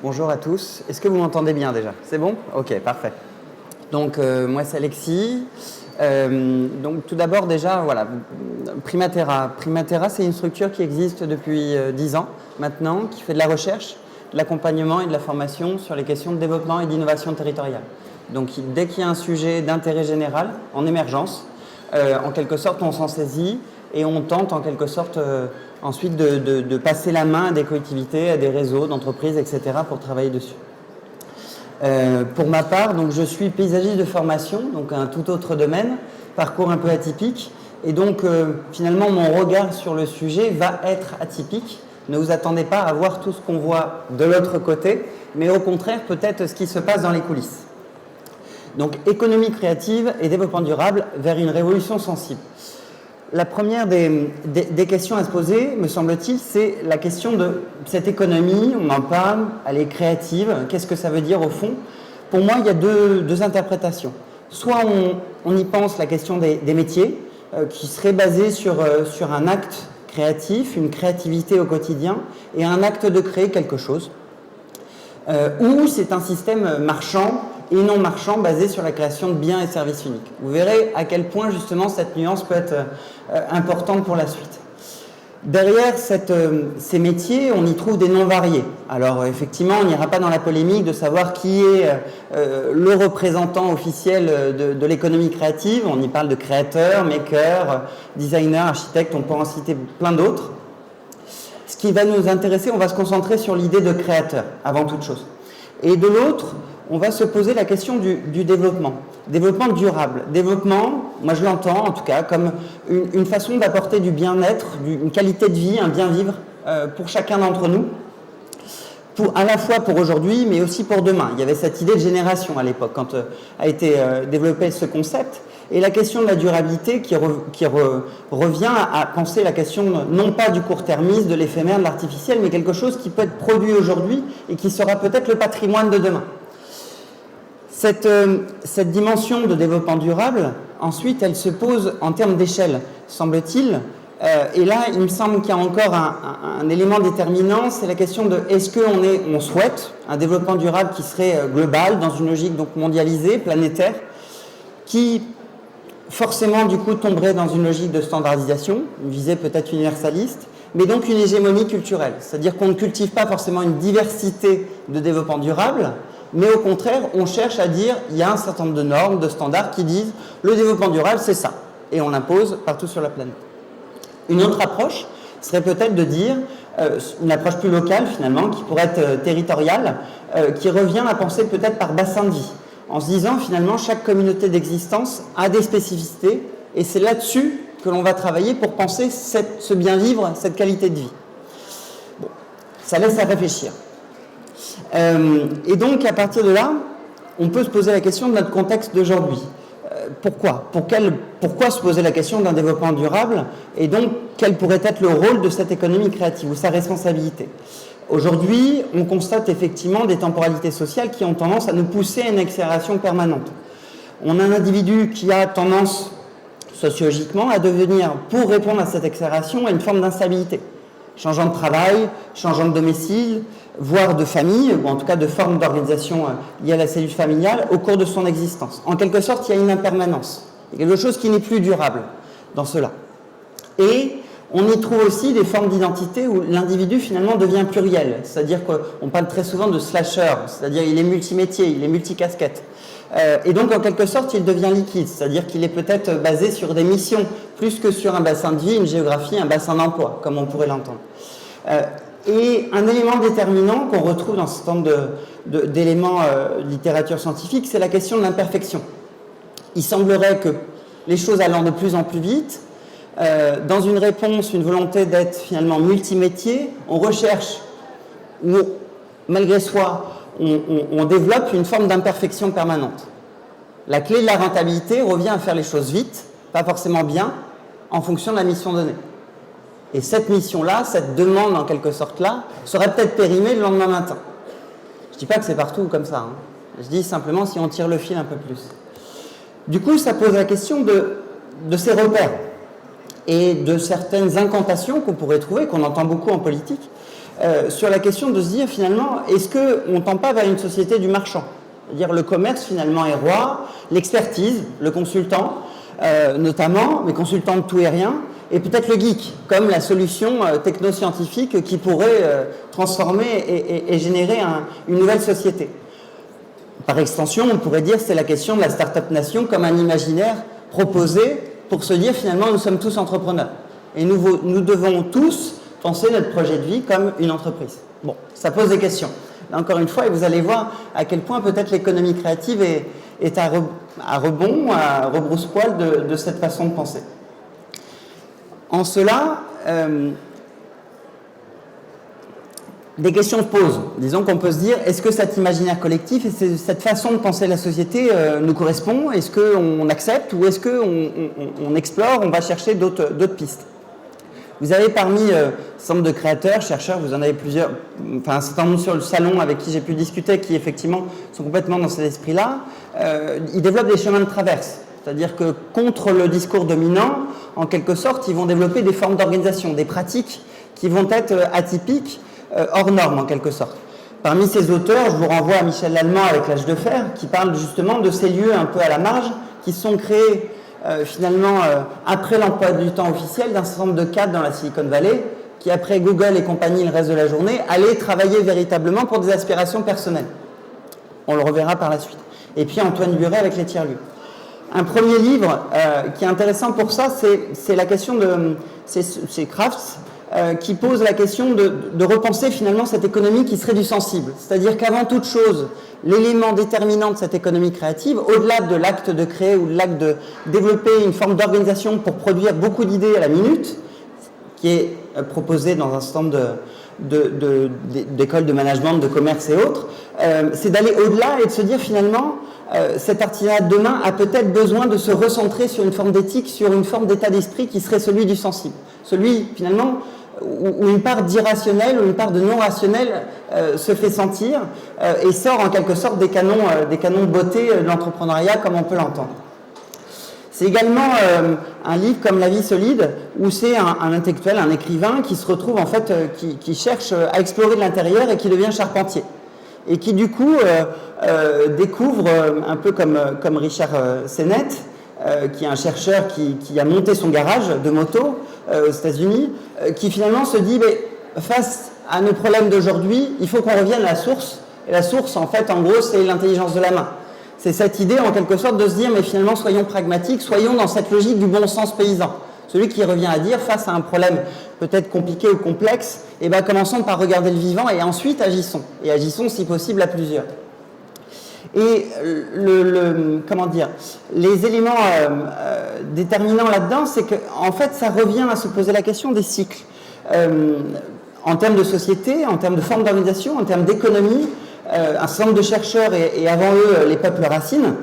Bonjour à tous. Est-ce que vous m'entendez bien déjà? C'est bon? Ok, parfait. Donc, moi, c'est Alexis. Donc, tout d'abord, déjà, voilà, Primaterra. Primaterra, c'est une structure qui existe depuis 10 ans maintenant, qui fait de la recherche, de l'accompagnement et de la formation sur les questions de développement et d'innovation territoriale. Donc, dès qu'il y a un sujet d'intérêt général en émergence, en quelque sorte, on s'en saisit et on tente en quelque sorte ensuite de passer la main à des collectivités, à des réseaux d'entreprises, etc. pour travailler dessus. Pour ma part, donc, je suis paysagiste de formation, donc un tout autre domaine, parcours un peu atypique. Et donc, finalement, mon regard sur le sujet va être atypique. Ne vous attendez pas à voir tout ce qu'on voit de l'autre côté, mais au contraire, peut-être ce qui se passe dans les coulisses. Donc, économie créative et développement durable vers une révolution sensible. La première des questions à se poser, me semble-t-il, c'est la question de cette économie, on en parle, elle est créative, qu'est-ce que ça veut dire au fond? Pour moi, il y a deux interprétations. Soit on y pense la question des métiers, qui serait basée sur un acte créatif, une créativité au quotidien, et un acte de créer quelque chose. Ou c'est un système marchand et non marchand basé sur la création de biens et services uniques. Vous verrez à quel point justement cette nuance peut être importante pour la suite. Derrière ces métiers, on y trouve des noms variés. Alors effectivement, on n'ira pas dans la polémique de savoir qui est le représentant officiel de l'économie créative. On y parle de créateur, maker, designer, architecte, on peut en citer plein d'autres. Ce qui va nous intéresser, on va se concentrer sur l'idée de créateur, avant toute chose. Et de l'autre, on va se poser la question du développement. Développement durable. Développement, moi je l'entends en tout cas, comme une façon d'apporter du bien-être, une qualité de vie, un bien-vivre pour chacun d'entre nous, à la fois pour aujourd'hui, mais aussi pour demain. Il y avait cette idée de génération à l'époque, quand a été développé ce concept. Et la question de la durabilité qui revient à penser la question non pas du court-termisme, de l'éphémère, de l'artificiel, mais quelque chose qui peut être produit aujourd'hui et qui sera peut-être le patrimoine de demain. Cette dimension de développement durable, ensuite, elle se pose en termes d'échelle, semble-t-il. Et là, il me semble qu'il y a encore un élément déterminant, c'est la question de est-ce qu'on souhaite un développement durable qui serait global, dans une logique donc mondialisée, planétaire, qui forcément, du coup, tomberait dans une logique de standardisation, une visée peut-être universaliste, mais donc une hégémonie culturelle. C'est-à-dire qu'on ne cultive pas forcément une diversité de développement durable, mais au contraire, on cherche à dire il y a un certain nombre de normes, de standards qui disent le développement durable, c'est ça. Et on l'impose partout sur la planète. Une autre approche serait peut-être de dire, une approche plus locale finalement, qui pourrait être territoriale, qui revient à penser peut-être par bassin de vie, en se disant finalement chaque communauté d'existence a des spécificités et c'est là-dessus que l'on va travailler pour penser ce bien-vivre, cette qualité de vie. Bon, ça laisse à réfléchir. Et donc à partir de là, on peut se poser la question de notre contexte d'aujourd'hui. Pourquoi se poser la question d'un développement durable et donc quel pourrait être le rôle de cette économie créative ou sa responsabilité? Aujourd'hui, on constate effectivement des temporalités sociales qui ont tendance à nous pousser à une accélération permanente. On a un individu qui a tendance sociologiquement à devenir, pour répondre à cette accélération, à une forme d'instabilité. Changeant de travail, changeant de domicile, voire de famille, ou en tout cas de forme d'organisation liée à la cellule familiale au cours de son existence. En quelque sorte, il y a une impermanence. Il y a quelque chose qui n'est plus durable dans cela. Et on y trouve aussi des formes d'identité où l'individu finalement devient pluriel. C'est-à-dire qu'on parle très souvent de slasher, c'est-à-dire il est multimétier, il est multicasquette. Et donc en quelque sorte il devient liquide, c'est-à-dire qu'il est peut-être basé sur des missions plus que sur un bassin de vie, une géographie, un bassin d'emploi, comme on pourrait l'entendre. Et un élément déterminant qu'on retrouve dans ce certain nombre d'éléments de littérature scientifique, c'est la question de l'imperfection. Il semblerait que les choses allant de plus en plus vite, dans une réponse, une volonté d'être finalement multimétier, on recherche, ou malgré soi, on développe une forme d'imperfection permanente. La clé de la rentabilité revient à faire les choses vite, pas forcément bien, en fonction de la mission donnée. Et cette mission-là, cette demande en quelque sorte-là, serait peut-être périmée le lendemain matin. Je ne dis pas que c'est partout comme ça. Je dis simplement si on tire le fil un peu plus. Du coup, ça pose la question de ces repères et de certaines incantations qu'on pourrait trouver, qu'on entend beaucoup en politique, sur la question de se dire finalement, est-ce qu'on ne tend pas vers une société du marchand? C'est-à-dire le commerce finalement est roi, l'expertise, le consultant notamment, mais consultant de tout et rien, et peut-être le geek, comme la solution technoscientifique qui pourrait transformer et générer une nouvelle société. Par extension, on pourrait dire que c'est la question de la start-up nation comme un imaginaire proposé pour se dire finalement nous sommes tous entrepreneurs. Et nous devons tous penser notre projet de vie comme une entreprise. Bon, ça pose des questions. Là, encore une fois, et vous allez voir à quel point peut-être l'économie créative est à rebond, à rebrousse-poil de cette façon de penser. En cela, des questions se posent. Disons qu'on peut se dire, est-ce que cet imaginaire collectif et cette façon de penser la société nous correspond? Est-ce qu'on accepte ou est-ce qu'on explore, on va chercher d'autres pistes? Vous avez parmi un certain nombre de créateurs, chercheurs, vous en avez plusieurs, enfin un certain nombre sur le salon avec qui j'ai pu discuter, qui effectivement sont complètement dans cet esprit-là. Ils développent des chemins de traverse. C'est-à-dire que contre le discours dominant, en quelque sorte, ils vont développer des formes d'organisation, des pratiques qui vont être atypiques, hors normes en quelque sorte. Parmi ces auteurs, je vous renvoie à Michel Lallemand avec l'âge de fer, qui parle justement de ces lieux un peu à la marge, qui sont créés finalement après l'emploi du temps officiel d'un certain nombre de cadres dans la Silicon Valley, qui après Google et compagnie le reste de la journée, allaient travailler véritablement pour des aspirations personnelles. On le reverra par la suite. Et puis Antoine Buret avec les tiers-lieux. Un premier livre qui est intéressant pour ça, c'est la question de... c'est Crafts, qui pose la question de repenser finalement cette économie qui serait du sensible. C'est-à-dire qu'avant toute chose, l'élément déterminant de cette économie créative, au-delà de l'acte de créer ou de l'acte de développer une forme d'organisation pour produire beaucoup d'idées à la minute, qui est proposé dans un certain nombre d'écoles de management, de commerce et autres, c'est d'aller au-delà et de se dire finalement, cet artisanat de demain a peut-être besoin de se recentrer sur une forme d'éthique, sur une forme d'état d'esprit qui serait celui du sensible. Celui, finalement, où une part d'irrationnel ou une part de non-rationnel se fait sentir et sort en quelque sorte des canons de beauté de l'entrepreneuriat comme on peut l'entendre. C'est également un livre comme La vie solide, où c'est un intellectuel, un écrivain qui se retrouve en fait, qui cherche à explorer de l'intérieur et qui devient charpentier. Et qui du coup découvre, un peu comme Richard Sennett, qui est un chercheur qui a monté son garage de moto aux États-Unis, qui finalement se dit, face à nos problèmes d'aujourd'hui, il faut qu'on revienne à la source. Et la source, en fait, en gros, c'est l'intelligence de la main. C'est cette idée, en quelque sorte, de se dire, mais finalement, soyons pragmatiques, soyons dans cette logique du bon sens paysan. Celui qui revient à dire, face à un problème peut-être compliqué ou complexe, commençons par regarder le vivant et ensuite agissons. Et agissons, si possible, à plusieurs. Et comment dire, les éléments déterminants là-dedans, c'est qu'en fait, ça revient à se poser la question des cycles. En termes de société, en termes de forme d'organisation, en termes d'économie, un certain nombre de chercheurs, et avant eux, les peuples racines,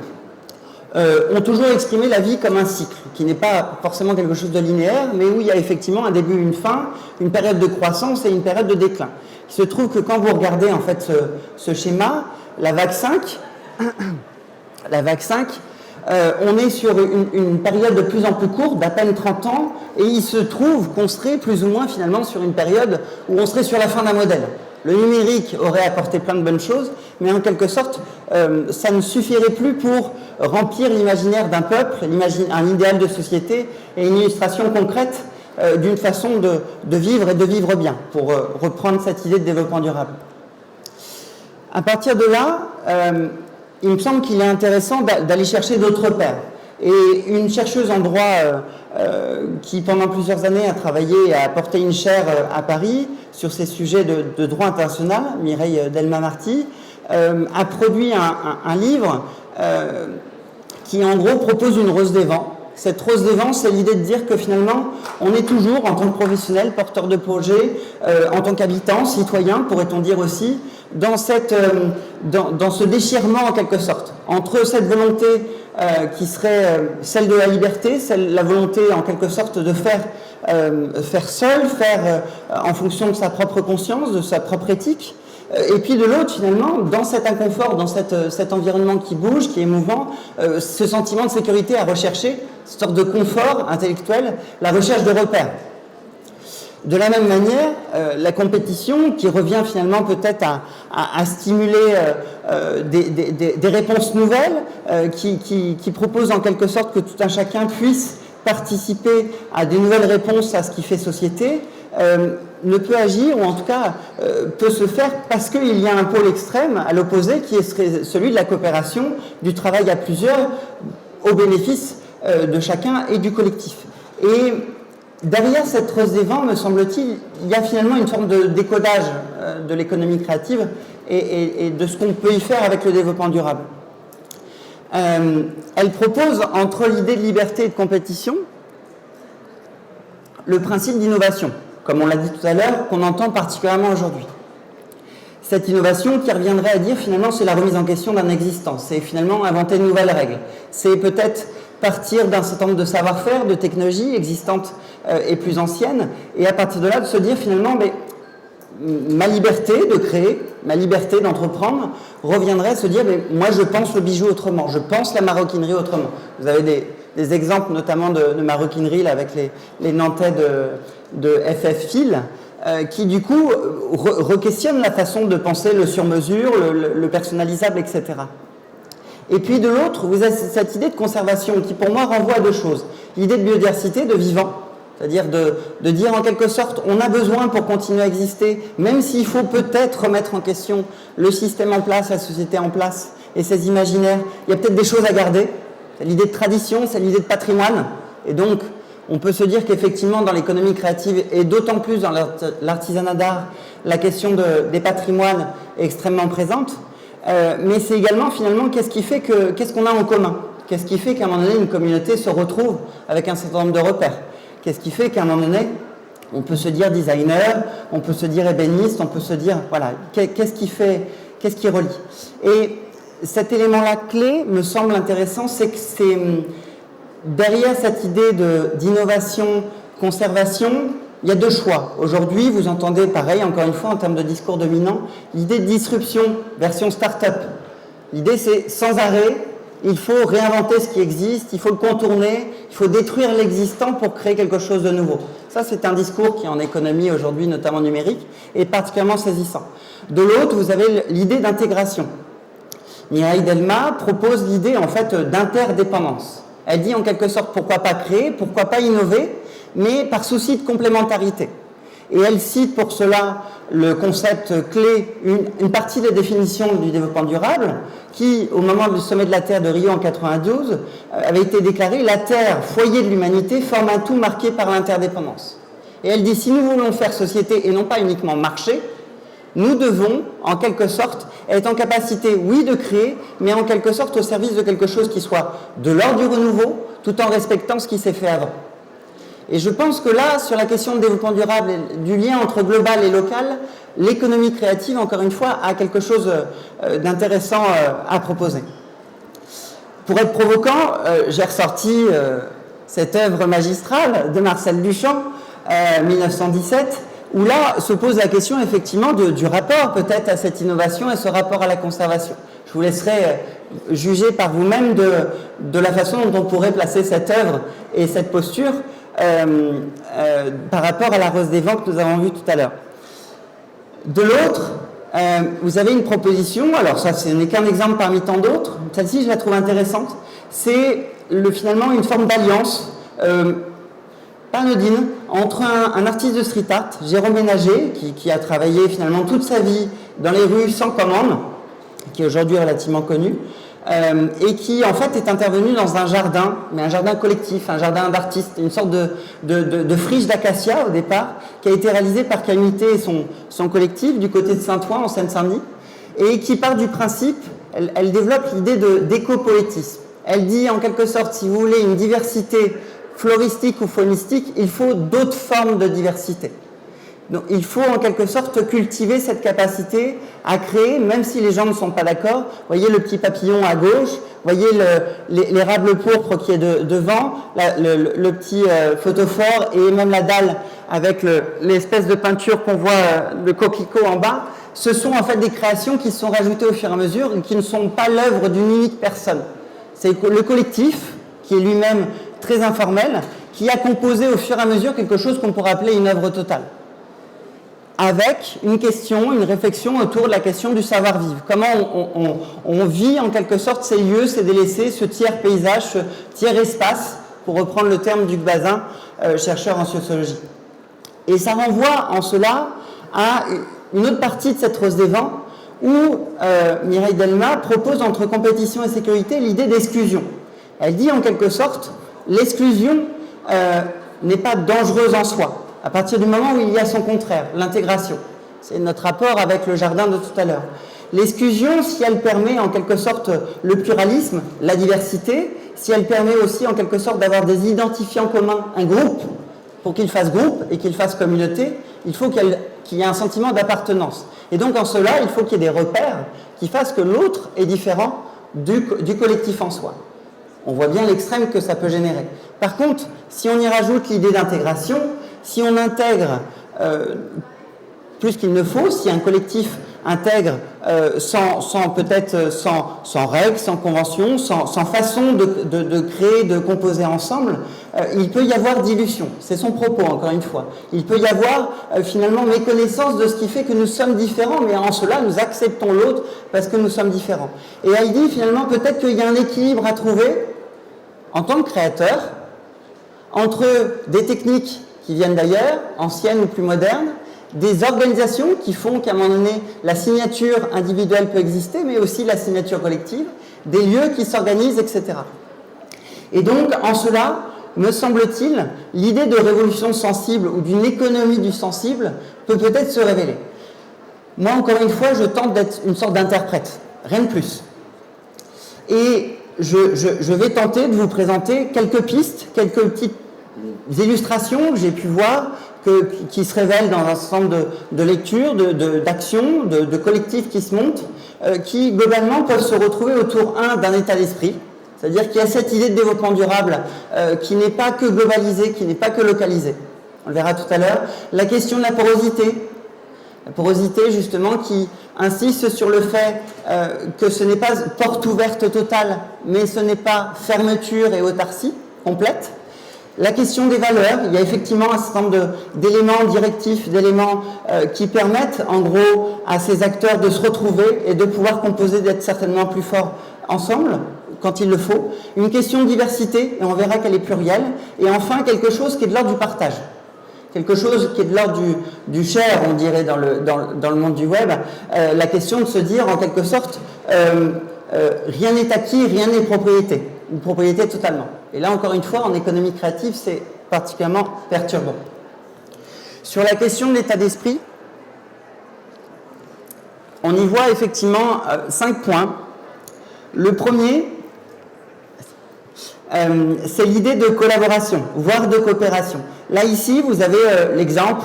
ont toujours exprimé la vie comme un cycle, qui n'est pas forcément quelque chose de linéaire, mais où il y a effectivement un début, une fin, une période de croissance et une période de déclin. Il se trouve que quand vous regardez en fait ce schéma, la vague 5, on est sur une période de plus en plus courte, d'à peine 30 ans, et il se trouve qu'on serait plus ou moins finalement sur une période où on serait sur la fin d'un modèle. Le numérique aurait apporté plein de bonnes choses, mais en quelque sorte, ça ne suffirait plus pour remplir l'imaginaire d'un peuple, un idéal de société et une illustration concrète d'une façon de vivre et de vivre bien, pour reprendre cette idée de développement durable. À partir de là, il me semble qu'il est intéressant d'aller chercher d'autres pairs. Et une chercheuse en droit qui, pendant plusieurs années, a travaillé et a porté une chaire à Paris sur ces sujets de droit international, Mireille Delma-Marty, a produit un livre qui, en gros, propose une rose des vents. Cette rose des vents, c'est l'idée de dire que finalement, on est toujours, en tant que professionnel, porteur de projet, en tant qu'habitant, citoyen, pourrait-on dire aussi, dans ce déchirement en quelque sorte, entre cette volonté qui serait celle de la liberté, la volonté en quelque sorte de faire seul, faire en fonction de sa propre conscience, de sa propre éthique, et puis de l'autre finalement, dans cet inconfort, dans cet environnement qui bouge, qui est mouvant, ce sentiment de sécurité à rechercher, cette sorte de confort intellectuel, la recherche de repères. De la même manière, la compétition, qui revient finalement peut-être à stimuler des réponses nouvelles, qui propose en quelque sorte que tout un chacun puisse participer à des nouvelles réponses à ce qui fait société, ne peut agir, ou en tout cas peut se faire parce qu'il y a un pôle extrême à l'opposé qui est celui de la coopération, du travail à plusieurs, au bénéfice de chacun et du collectif. Et derrière cette rose des vents, me semble-t-il, il y a finalement une forme de décodage de l'économie créative et de ce qu'on peut y faire avec le développement durable. Elle propose, entre l'idée de liberté et de compétition, le principe d'innovation, comme on l'a dit tout à l'heure, qu'on entend particulièrement aujourd'hui. Cette innovation qui reviendrait à dire finalement c'est la remise en question d'un existant, c'est finalement inventer de nouvelles règles, c'est peut-être partir d'un certain nombre de savoir-faire, de technologies existantes et plus anciennes, et à partir de là de se dire finalement mais, ma liberté de créer, ma liberté d'entreprendre reviendrait à se dire mais moi je pense le bijou autrement, je pense la maroquinerie autrement. Vous avez des exemples notamment de maroquinerie là, avec les Nantais de FF Fil, qui du coup re-questionnent la façon de penser le sur-mesure, le personnalisable, etc. Et puis de l'autre, vous avez cette idée de conservation qui pour moi renvoie à deux choses. L'idée de biodiversité, de vivant, c'est-à-dire de dire en quelque sorte on a besoin pour continuer à exister, même s'il faut peut-être remettre en question le système en place, la société en place et ses imaginaires, il y a peut-être des choses à garder. C'est l'idée de tradition, c'est l'idée de patrimoine. Et donc, on peut se dire qu'effectivement, dans l'économie créative, et d'autant plus dans l'artisanat d'art, la question des patrimoines est extrêmement présente. Mais c'est également, finalement, qu'est-ce qu'on a en commun? Qu'est-ce qui fait qu'à un moment donné, une communauté se retrouve avec un certain nombre de repères? Qu'est-ce qui fait qu'à un moment donné, on peut se dire designer, on peut se dire ébéniste, on peut se dire, voilà, qu'est-ce qui relie? Et cet élément-là clé me semble intéressant, c'est que c'est derrière cette idée d'innovation, conservation, il y a deux choix. Aujourd'hui, vous entendez pareil, encore une fois, en termes de discours dominant, l'idée de disruption, version start-up. L'idée, c'est sans arrêt, il faut réinventer ce qui existe, il faut le contourner, il faut détruire l'existant pour créer quelque chose de nouveau. Ça, c'est un discours qui, en économie aujourd'hui, notamment numérique, est particulièrement saisissant. De l'autre, vous avez l'idée d'intégration. Mireille Delmas propose l'idée en fait d'interdépendance. Elle dit en quelque sorte pourquoi pas créer, pourquoi pas innover, mais par souci de complémentarité. Et elle cite pour cela le concept clé, une partie des définitions du développement durable, qui au moment du sommet de la Terre de Rio en 92 avait été déclarée la Terre, foyer de l'humanité, forme un tout marqué par l'interdépendance. Et elle dit si nous voulons faire société et non pas uniquement marché, nous devons, en quelque sorte, être en capacité, oui, de créer, mais en quelque sorte au service de quelque chose qui soit de l'ordre du renouveau, tout en respectant ce qui s'est fait avant. Et je pense que là, sur la question de développement durable, du lien entre global et local, l'économie créative, encore une fois, a quelque chose d'intéressant à proposer. Pour être provoquant, j'ai ressorti cette œuvre magistrale de Marcel Duchamp, 1917, où là se pose la question effectivement du rapport peut-être à cette innovation et ce rapport à la conservation. Je vous laisserai juger par vous-même de la façon dont on pourrait placer cette œuvre et cette posture par rapport à la rose des vents que nous avons vue tout à l'heure. De l'autre, vous avez une proposition, alors ça ce n'est qu'un exemple parmi tant d'autres, celle-ci je la trouve intéressante, c'est finalement une forme d'alliance anodine entre un artiste de street art, Jérôme Ménager, qui a travaillé finalement toute sa vie dans les rues sans commande, qui est aujourd'hui relativement connu, et qui en fait est intervenu dans un jardin, mais un jardin collectif, un jardin d'artistes, une sorte de friche d'acacia au départ, qui a été réalisé par Camité et son collectif du côté de Saint-Ouen en Seine-Saint-Denis, et qui part du principe, elle développe l'idée d'éco-poétisme. Elle dit en quelque sorte, si vous voulez, une diversité floristique ou faunistique, il faut d'autres formes de diversité. Donc, il faut en quelque sorte cultiver cette capacité à créer, même si les gens ne sont pas d'accord. Vous voyez le petit papillon à gauche, vous voyez l'érable pourpre qui est devant, le petit photophore et même la dalle avec l'espèce de peinture qu'on voit, le coquelicot en bas. Ce sont en fait des créations qui se sont rajoutées au fur et à mesure et qui ne sont pas l'œuvre d'une unique personne. C'est le collectif qui est lui-même très informel, qui a composé au fur et à mesure quelque chose qu'on pourrait appeler une œuvre totale, avec une question, une réflexion autour de la question du savoir-vivre. Comment on vit en quelque sorte ces lieux, ces délaissés, ce tiers paysage, ce tiers espace, pour reprendre le terme d'Hugues Bazin, chercheur en sociologie. Et ça renvoie en cela à une autre partie de cette Rose des Vents, où Mireille Delmas propose entre compétition et sécurité l'idée d'exclusion. Elle dit en quelque sorte, l'exclusion n'est pas dangereuse en soi, à partir du moment où il y a son contraire, l'intégration. C'est notre rapport avec le jardin de tout à l'heure. L'exclusion, si elle permet en quelque sorte le pluralisme, la diversité, si elle permet aussi en quelque sorte d'avoir des identifiants communs, un groupe, pour qu'il fasse groupe et qu'il fasse communauté, il faut qu'il y ait un sentiment d'appartenance. Et donc en cela, il faut qu'il y ait des repères qui fassent que l'autre est différent du collectif en soi. On voit bien l'extrême que ça peut générer. Par contre, si on y rajoute l'idée d'intégration, si on intègre plus qu'il ne faut, si un collectif intègre sans règles, sans conventions, sans façon de créer, de composer ensemble, il peut y avoir dilution. C'est son propos, encore une fois. Il peut y avoir finalement méconnaissance de ce qui fait que nous sommes différents, mais en cela, nous acceptons l'autre parce que nous sommes différents. Et elle dit finalement peut-être qu'il y a un équilibre à trouver en tant que créateur entre des techniques qui viennent d'ailleurs, anciennes ou plus modernes, des organisations qui font qu'à un moment donné, la signature individuelle peut exister, mais aussi la signature collective, des lieux qui s'organisent, etc. Et donc, en cela, me semble-t-il, l'idée de révolution sensible ou d'une économie du sensible peut peut-être se révéler. Moi, encore une fois, je tente d'être une sorte d'interprète, rien de plus. Et je vais tenter de vous présenter quelques pistes, quelques petites illustrations que j'ai pu voir, qui se révèlent dans un certain nombre de lectures, d'actions, de collectifs qui se montent, qui globalement peuvent se retrouver autour, d'un état d'esprit, c'est-à-dire qu'il y a cette idée de développement durable qui n'est pas que globalisée, qui n'est pas que localisée. On le verra tout à l'heure. La question de la porosité justement qui insiste sur le fait que ce n'est pas porte ouverte totale, mais ce n'est pas fermeture et autarcie complète. La question des valeurs, il y a effectivement un certain nombre d'éléments directifs, d'éléments qui permettent en gros à ces acteurs de se retrouver et de pouvoir composer, d'être certainement plus forts ensemble quand il le faut. Une question de diversité, et on verra qu'elle est plurielle. Et enfin, quelque chose qui est de l'ordre du partage. Quelque chose qui est de l'ordre du share, on dirait dans le monde du web. La question de se dire en quelque sorte, rien n'est acquis, rien n'est propriété. Une propriété totalement. Et là, encore une fois, en économie créative, c'est particulièrement perturbant. Sur la question de l'état d'esprit, on y voit effectivement 5 points. Le premier, c'est l'idée de collaboration, voire de coopération. Là, ici, vous avez l'exemple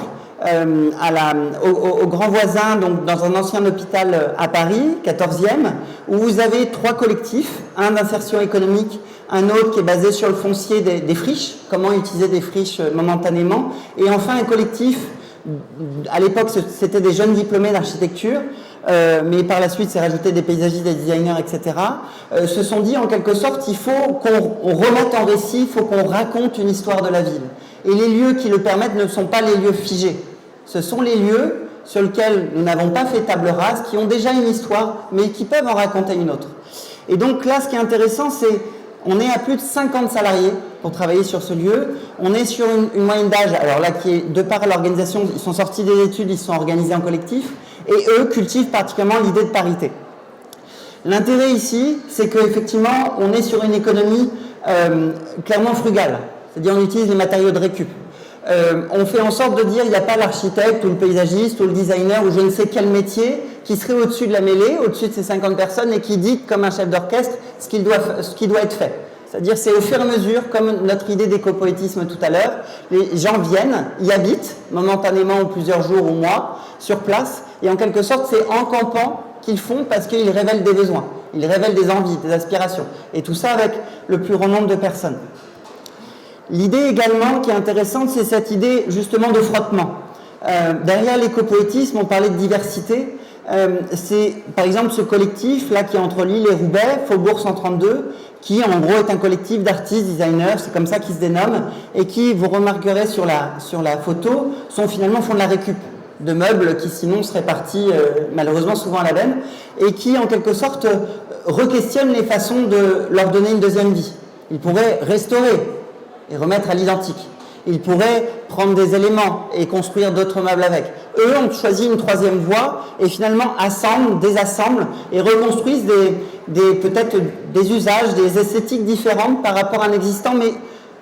au Grand Voisin, donc dans un ancien hôpital à Paris, 14e, où vous avez 3 collectifs, un d'insertion économique, un autre qui est basé sur le foncier des friches, comment utiliser des friches momentanément, et enfin un collectif, à l'époque c'était des jeunes diplômés d'architecture, mais par la suite c'est rajouté des paysagistes, des designers, etc., se sont dit en quelque sorte il faut qu'on remette en récit, il faut qu'on raconte une histoire de la ville. Et les lieux qui le permettent ne sont pas les lieux figés. Ce sont les lieux sur lesquels nous n'avons pas fait table rase, qui ont déjà une histoire, mais qui peuvent en raconter une autre. Et donc là, ce qui est intéressant, c'est on est à plus de 50 salariés pour travailler sur ce lieu. On est sur une moyenne d'âge, alors là, qui est, de par l'organisation, ils sont sortis des études, ils sont organisés en collectif, et eux cultivent particulièrement l'idée de parité. L'intérêt ici, c'est qu'effectivement, on est sur une économie clairement frugale, c'est-à-dire on utilise les matériaux de récup. On fait en sorte de dire il n'y a pas l'architecte ou le paysagiste ou le designer ou je ne sais quel métier qui serait au-dessus de la mêlée, au-dessus de ces 50 personnes et qui dit comme un chef d'orchestre ce qui doit être fait. C'est-à-dire c'est au fur et à mesure, comme notre idée d'éco-poétisme tout à l'heure, les gens viennent, y habitent momentanément ou plusieurs jours ou mois sur place et en quelque sorte c'est en campant qu'ils font parce qu'ils révèlent des besoins, ils révèlent des envies, des aspirations et tout ça avec le plus grand nombre de personnes. L'idée également qui est intéressante, c'est cette idée justement de frottement. Derrière l'écopoétisme, on parlait de diversité. C'est par exemple ce collectif là qui est entre Lille et Roubaix, Faubourg 132, qui en gros est un collectif d'artistes, designers, c'est comme ça qu'ils se dénomment, et qui, vous remarquerez sur la photo, font de la récup de meubles qui sinon seraient partis malheureusement souvent à la benne, et qui en quelque sorte re-questionnent les façons de leur donner une deuxième vie. Ils pourraient restaurer et remettre à l'identique. Ils pourraient prendre des éléments et construire d'autres meubles avec. Eux ont choisi une troisième voie et finalement assemblent, désassemblent et reconstruisent peut-être des usages, des esthétiques différentes par rapport à un existant, mais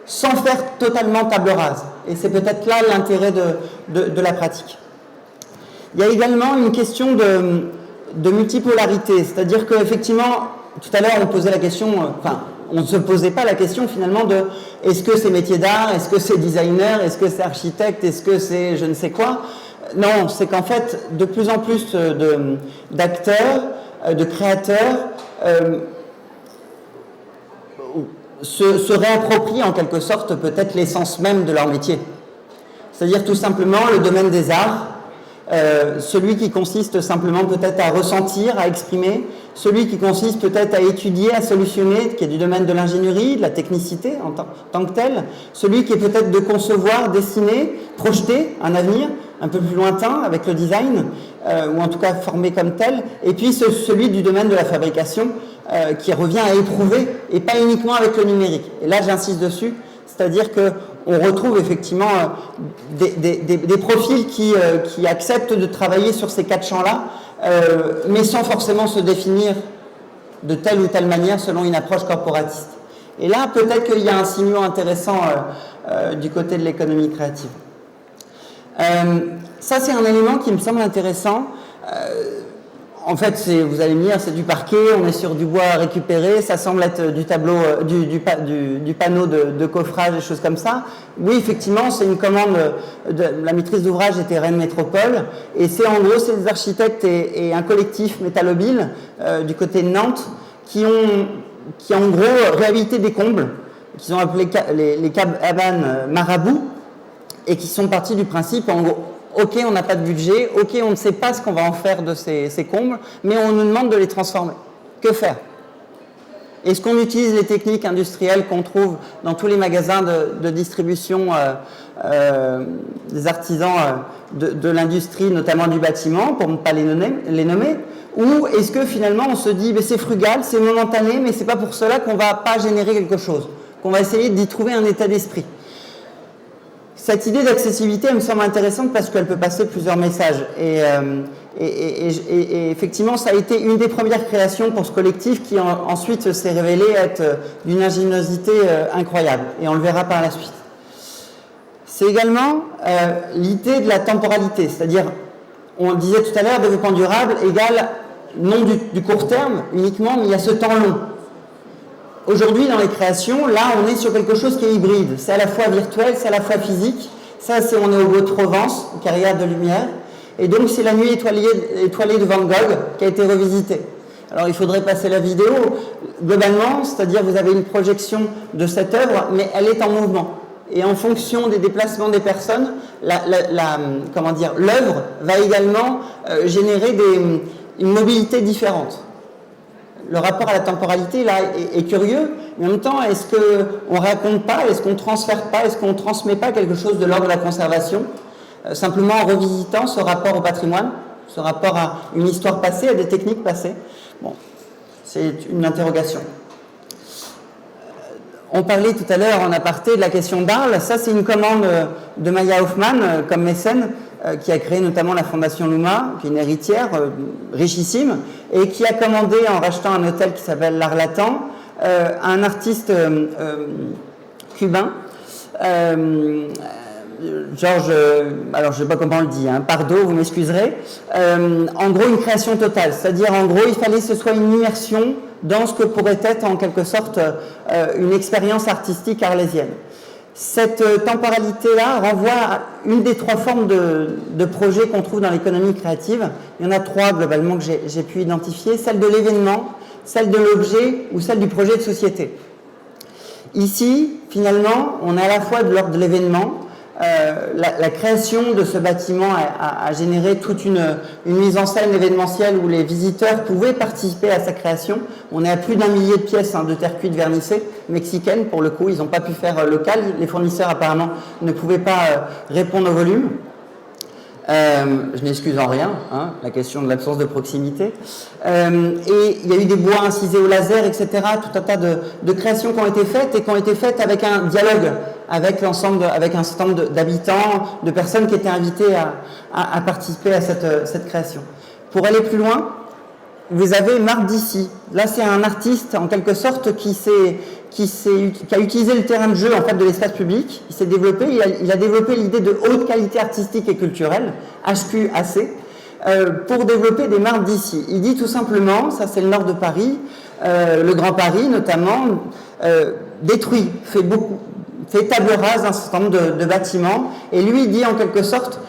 sans faire totalement table rase. Et c'est peut-être là l'intérêt de la pratique. Il y a également une question de multipolarité, c'est-à-dire qu'effectivement, tout à l'heure on posait la question, on ne se posait pas la question finalement de est-ce que c'est métier d'art, est-ce que c'est designer, est-ce que c'est architecte, est-ce que c'est je ne sais quoi. Non, c'est qu'en fait, de plus en plus d'acteurs, de créateurs se réapproprient en quelque sorte peut-être l'essence même de leur métier. C'est-à-dire tout simplement le domaine des arts, celui qui consiste simplement peut-être à ressentir, à exprimer, celui qui consiste peut-être à étudier, à solutionner, qui est du domaine de l'ingénierie, de la technicité en tant que tel, celui qui est peut-être de concevoir, dessiner, projeter un avenir un peu plus lointain avec le design, ou en tout cas formé comme tel, et puis celui du domaine de la fabrication qui revient à éprouver, et pas uniquement avec le numérique. Et là j'insiste dessus, c'est-à-dire qu'on retrouve effectivement des profils qui acceptent de travailler sur ces quatre champs-là, mais sans forcément se définir de telle ou telle manière selon une approche corporatiste. Et là, peut-être qu'il y a un signal intéressant du côté de l'économie créative. Ça, c'est un élément qui me semble intéressant. En fait, vous allez me dire, c'est du parquet, on est sur du bois récupéré, ça semble être du tableau, du panneau de coffrage, des choses comme ça. Oui, effectivement, c'est une commande, la maîtrise d'ouvrage était Rennes Métropole, et c'est en gros, c'est des architectes et un collectif métallobile du côté de Nantes qui ont en gros réhabilité des combles, qu'ils ont appelé les cabanes marabout, et qui sont partis du principe, en gros, ok, on n'a pas de budget, ok, on ne sait pas ce qu'on va en faire de ces combles, mais on nous demande de les transformer. Que faire? Est-ce qu'on utilise les techniques industrielles qu'on trouve dans tous les magasins de distribution des artisans de l'industrie, notamment du bâtiment, pour ne pas les nommer, ou est-ce que finalement on se dit, c'est frugal, c'est momentané, mais c'est pas pour cela qu'on va pas générer quelque chose, qu'on va essayer d'y trouver un état d'esprit? Cette idée d'accessibilité, elle me semble intéressante parce qu'elle peut passer plusieurs messages. Et effectivement, ça a été une des premières créations pour ce collectif qui ensuite s'est révélé être d'une ingéniosité incroyable. Et on le verra par la suite. C'est également l'idée de la temporalité. C'est-à-dire, on le disait tout à l'heure, développement durable égale non du court terme uniquement, mais il y a ce temps long. Aujourd'hui, dans les créations, là, on est sur quelque chose qui est hybride. C'est à la fois virtuel, c'est à la fois physique. Ça, on est au Beau de Provence, au Carrière de Lumière. Et donc, c'est la nuit étoilée de Van Gogh qui a été revisitée. Alors, il faudrait passer la vidéo. Globalement, c'est-à-dire vous avez une projection de cette œuvre, mais elle est en mouvement. Et en fonction des déplacements des personnes, l'œuvre va également générer une mobilité différente. Le rapport à la temporalité, là, est curieux, mais en même temps, est-ce qu'on ne raconte pas, est-ce qu'on ne transfère pas, est-ce qu'on ne transmet pas quelque chose de l'ordre de la conservation, simplement en revisitant ce rapport au patrimoine, ce rapport à une histoire passée, à des techniques passées? Bon, c'est une interrogation. On parlait tout à l'heure en aparté de la question d'Arles. Ça, c'est une commande de Maya Hoffman, comme mécène, qui a créé notamment la Fondation Luma, qui est une héritière richissime, et qui a commandé, en rachetant un hôtel qui s'appelle l'Arlatan, un artiste cubain, Georges, alors je ne sais pas comment on le dit, Pardo, vous m'excuserez, en gros une création totale, c'est-à-dire en gros il fallait que ce soit une immersion dans ce que pourrait être en quelque sorte une expérience artistique arlésienne. Cette temporalité-là renvoie à une des trois formes de projets qu'on trouve dans l'économie créative. Il y en a trois globalement que j'ai pu identifier, celle de l'événement, celle de l'objet ou celle du projet de société. Ici, finalement, on est à la fois de l'ordre de l'événement, la création de ce bâtiment a généré toute une mise en scène événementielle où les visiteurs pouvaient participer à sa création. On est à plus d'1 millier de pièces de terre cuite vernissée, mexicaine pour le coup. Ils n'ont pas pu faire local. Les fournisseurs apparemment ne pouvaient pas répondre au volume. Je n'excuse en rien, hein, la question de l'absence de proximité. Et il y a eu des bois incisés au laser, etc. Tout un tas de créations qui ont été faites et qui ont été faites avec un dialogue avec l'ensemble, avec un certain nombre d'habitants, de personnes qui étaient invitées à participer à cette création. Pour aller plus loin, vous avez Marc Dissy. Là, c'est un artiste en quelque sorte qui a utilisé le terrain de jeu en fait de l'espace public. Il s'est développé, il a développé l'idée de haute qualité artistique et culturelle, HQAC, pour développer des Marc Dissy. Il dit tout simplement, ça c'est le nord de Paris, le Grand Paris notamment, détruit, fait table rase d'un certain nombre de bâtiments, et lui il dit en quelque sorte,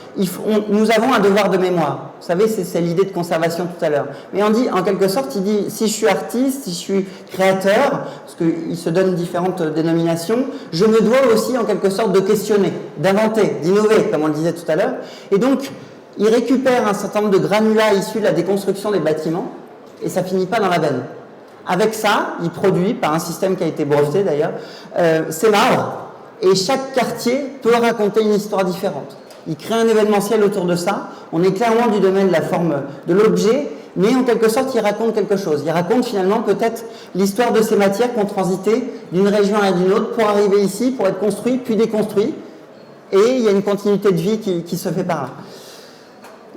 nous avons un devoir de mémoire. Vous savez, c'est l'idée de conservation tout à l'heure. Mais on dit, en quelque sorte, il dit, si je suis artiste, si je suis créateur, parce qu'il se donne différentes dénominations, je me dois aussi en quelque sorte de questionner, d'inventer, d'innover, comme on le disait tout à l'heure. Et donc, il récupère un certain nombre de granulats issus de la déconstruction des bâtiments, et ça finit pas dans la benne. Avec ça, il produit, par un système qui a été breveté d'ailleurs, ces marbres, et chaque quartier peut raconter une histoire différente. Il crée un événementiel autour de ça. On est clairement du domaine de la forme de l'objet, mais en quelque sorte, il raconte quelque chose. Il raconte finalement peut-être l'histoire de ces matières qui ont transité d'une région à une autre pour arriver ici, pour être construit, puis déconstruit. Et il y a une continuité de vie qui se fait par là.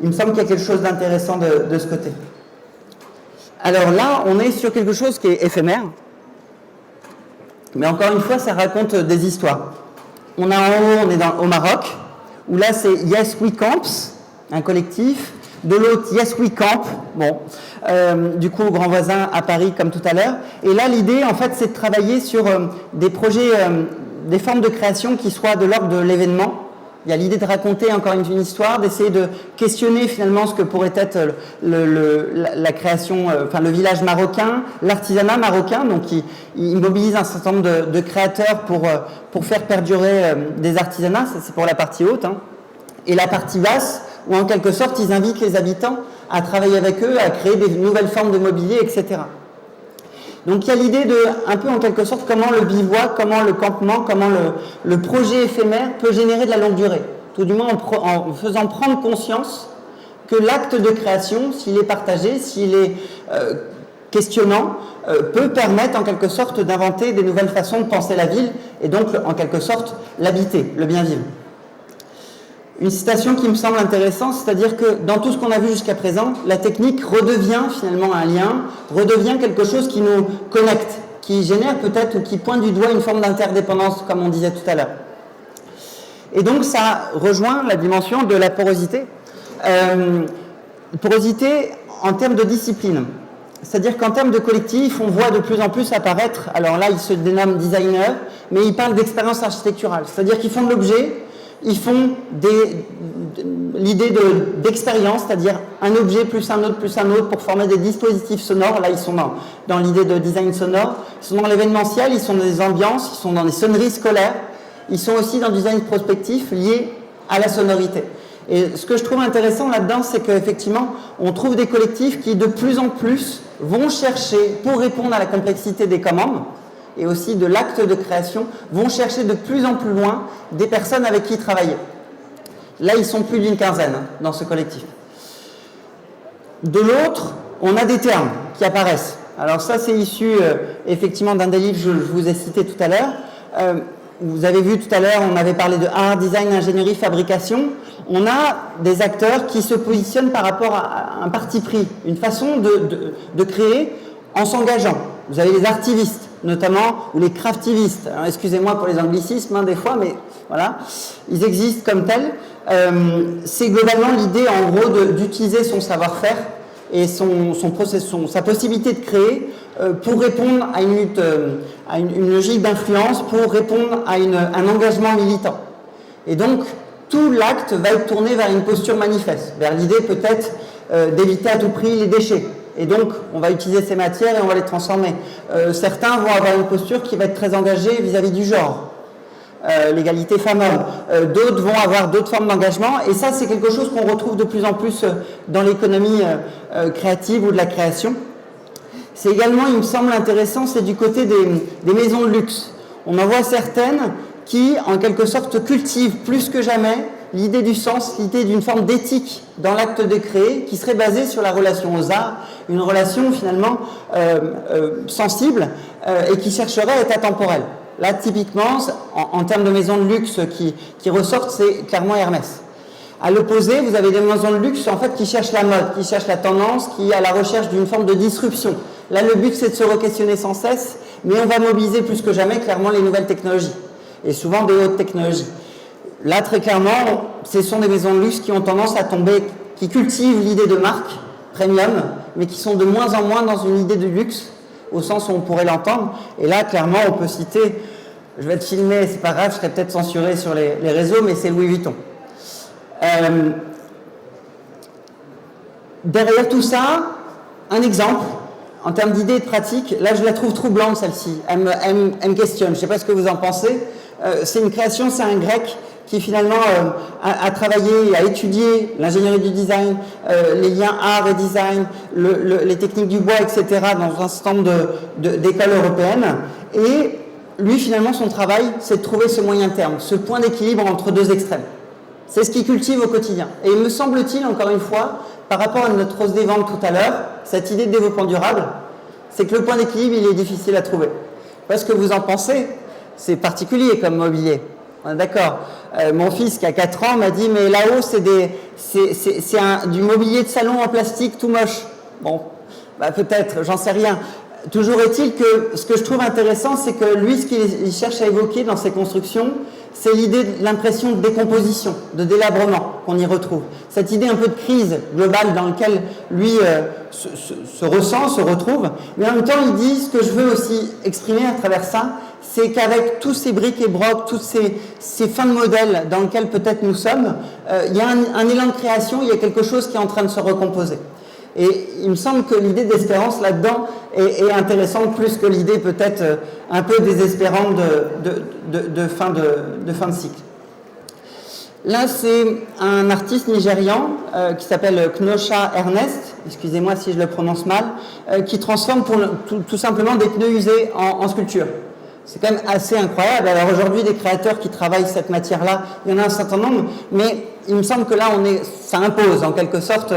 Il me semble qu'il y a quelque chose d'intéressant de ce côté. Alors là, on est sur quelque chose qui est éphémère. Mais encore une fois, ça raconte des histoires. On a en haut, on est au Maroc, où là c'est Yes We Camps, un collectif. De l'autre, Yes We Camp, bon, du coup, grand voisin à Paris, comme tout à l'heure. Et là, l'idée, en fait, c'est de travailler sur des projets, des formes de création qui soient de l'ordre de l'événement. Il y a l'idée de raconter encore une histoire, d'essayer de questionner finalement ce que pourrait être la création, enfin le village marocain, l'artisanat marocain. Donc, il mobilise un certain nombre de créateurs pour faire perdurer des artisanats. Ça, c'est pour la partie haute. Hein. Et la partie basse, où en quelque sorte, ils invitent les habitants à travailler avec eux, à créer des nouvelles formes de mobilier, etc. Donc il y a l'idée de, un peu en quelque sorte, comment le bivouac, comment le campement, comment le projet éphémère peut générer de la longue durée. Tout du moins en faisant prendre conscience que l'acte de création, s'il est partagé, s'il est questionnant, peut permettre en quelque sorte d'inventer des nouvelles façons de penser la ville et donc en quelque sorte l'habiter, le bien vivre. Une citation qui me semble intéressante, c'est-à-dire que dans tout ce qu'on a vu jusqu'à présent, la technique redevient finalement un lien, redevient quelque chose qui nous connecte, qui génère peut-être ou qui pointe du doigt une forme d'interdépendance, comme on disait tout à l'heure. Et donc ça rejoint la dimension de la porosité. Porosité en termes de discipline. C'est-à-dire qu'en termes de collectif, on voit de plus en plus apparaître, alors là ils se dénomment designers, mais ils parlent d'expérience architecturale. C'est-à-dire qu'ils font de l'objet, ils font l'idée d'expérience, c'est-à-dire un objet plus un autre pour former des dispositifs sonores. Là, ils sont dans l'idée de design sonore. Ils sont dans l'événementiel, ils sont dans des ambiances, ils sont dans des sonneries scolaires. Ils sont aussi dans le design prospectif lié à la sonorité. Et ce que je trouve intéressant là-dedans, c'est qu'effectivement, on trouve des collectifs qui, de plus en plus, vont chercher, pour répondre à la complexité des commandes, et aussi de l'acte de création, vont chercher de plus en plus loin des personnes avec qui travailler. Là, ils sont plus d'une quinzaine dans ce collectif. De l'autre, on a des termes qui apparaissent. Alors ça, c'est issu effectivement d'un des livres que je vous ai cité tout à l'heure. Vous avez vu tout à l'heure, on avait parlé de art, design, ingénierie, fabrication. On a des acteurs qui se positionnent par rapport à un parti pris, une façon de créer en s'engageant. Vous avez les artivistes, notamment, ou les craftivistes. Alors, excusez-moi pour les anglicismes, hein, des fois, mais voilà, ils existent comme tels. C'est globalement l'idée, en gros, d'utiliser son savoir-faire et sa possibilité de créer pour répondre à une logique d'influence, pour répondre à un engagement militant. Et donc, tout l'acte va être tourné vers une posture manifeste, vers l'idée peut-être d'éviter à tout prix les déchets. Et donc, on va utiliser ces matières et on va les transformer. Certains vont avoir une posture qui va être très engagée vis-à-vis du genre. l'égalité femmes-hommes. D'autres vont avoir d'autres formes d'engagement, et ça, c'est quelque chose qu'on retrouve de plus en plus dans l'économie créative ou de la création. C'est également, il me semble intéressant, c'est du côté des maisons de luxe. On en voit certaines qui, en quelque sorte, cultivent plus que jamais l'idée du sens, l'idée d'une forme d'éthique dans l'acte de créer, qui serait basée sur la relation aux arts, une relation finalement sensible et qui chercherait à être atemporelle. Là, typiquement, en termes de maisons de luxe qui ressortent, c'est clairement Hermès. À l'opposé, vous avez des maisons de luxe en fait qui cherchent la mode, qui cherchent la tendance, qui est à la recherche d'une forme de disruption. Là, le but, c'est de se re-questionner sans cesse, mais on va mobiliser plus que jamais clairement les nouvelles technologies, et souvent des hautes technologies. Là, très clairement, ce sont des maisons de luxe qui ont tendance à tomber, qui cultivent l'idée de marque premium, mais qui sont de moins en moins dans une idée de luxe, au sens où on pourrait l'entendre. Et là, clairement, on peut citer, je vais être filmé, c'est pas grave, je serai peut-être censuré sur les réseaux, mais c'est Louis Vuitton. Derrière tout ça, un exemple, en termes d'idées et de pratiques, là je la trouve troublante celle-ci, elle me questionne, je ne sais pas ce que vous en pensez. C'est une création, c'est un grec qui finalement a travaillé, a étudié l'ingénierie du design, les liens art et design, les techniques du bois, etc. dans un certain nombre d'écoles européennes. Et lui finalement son travail, c'est de trouver ce moyen terme, ce point d'équilibre entre deux extrêmes. C'est ce qu'il cultive au quotidien. Et il me semble-t-il, encore une fois, par rapport à notre hausse des ventes tout à l'heure, cette idée de développement durable, c'est que le point d'équilibre, il est difficile à trouver. Parce que vous en pensez, c'est particulier comme mobilier. On est d'accord. Mon fils, qui a 4 ans, m'a dit, mais là-haut, c'est du mobilier de salon en plastique tout moche. Bon, bah peut-être, j'en sais rien. Toujours est-il que ce que je trouve intéressant, c'est que lui, ce qu'il cherche à évoquer dans ses constructions, c'est l'idée de l'impression de décomposition, de délabrement qu'on y retrouve. Cette idée un peu de crise globale dans laquelle lui se ressent, se retrouve. Mais en même temps, il dit, ce que je veux aussi exprimer à travers ça, c'est qu'avec tous ces briques et brocs, toutes ces fins de modèles dans lesquels peut-être nous sommes, il y a un élan de création, il y a quelque chose qui est en train de se recomposer. Et il me semble que l'idée d'espérance là-dedans est intéressante plus que l'idée peut-être un peu désespérante de fin de cycle. Là, c'est un artiste nigérian qui s'appelle Knosha Ernest, excusez-moi si je le prononce mal, qui transforme tout simplement des pneus usés en sculpture. C'est quand même assez incroyable. Alors aujourd'hui, des créateurs qui travaillent cette matière-là, il y en a un certain nombre, mais il me semble que là, ça impose en quelque sorte,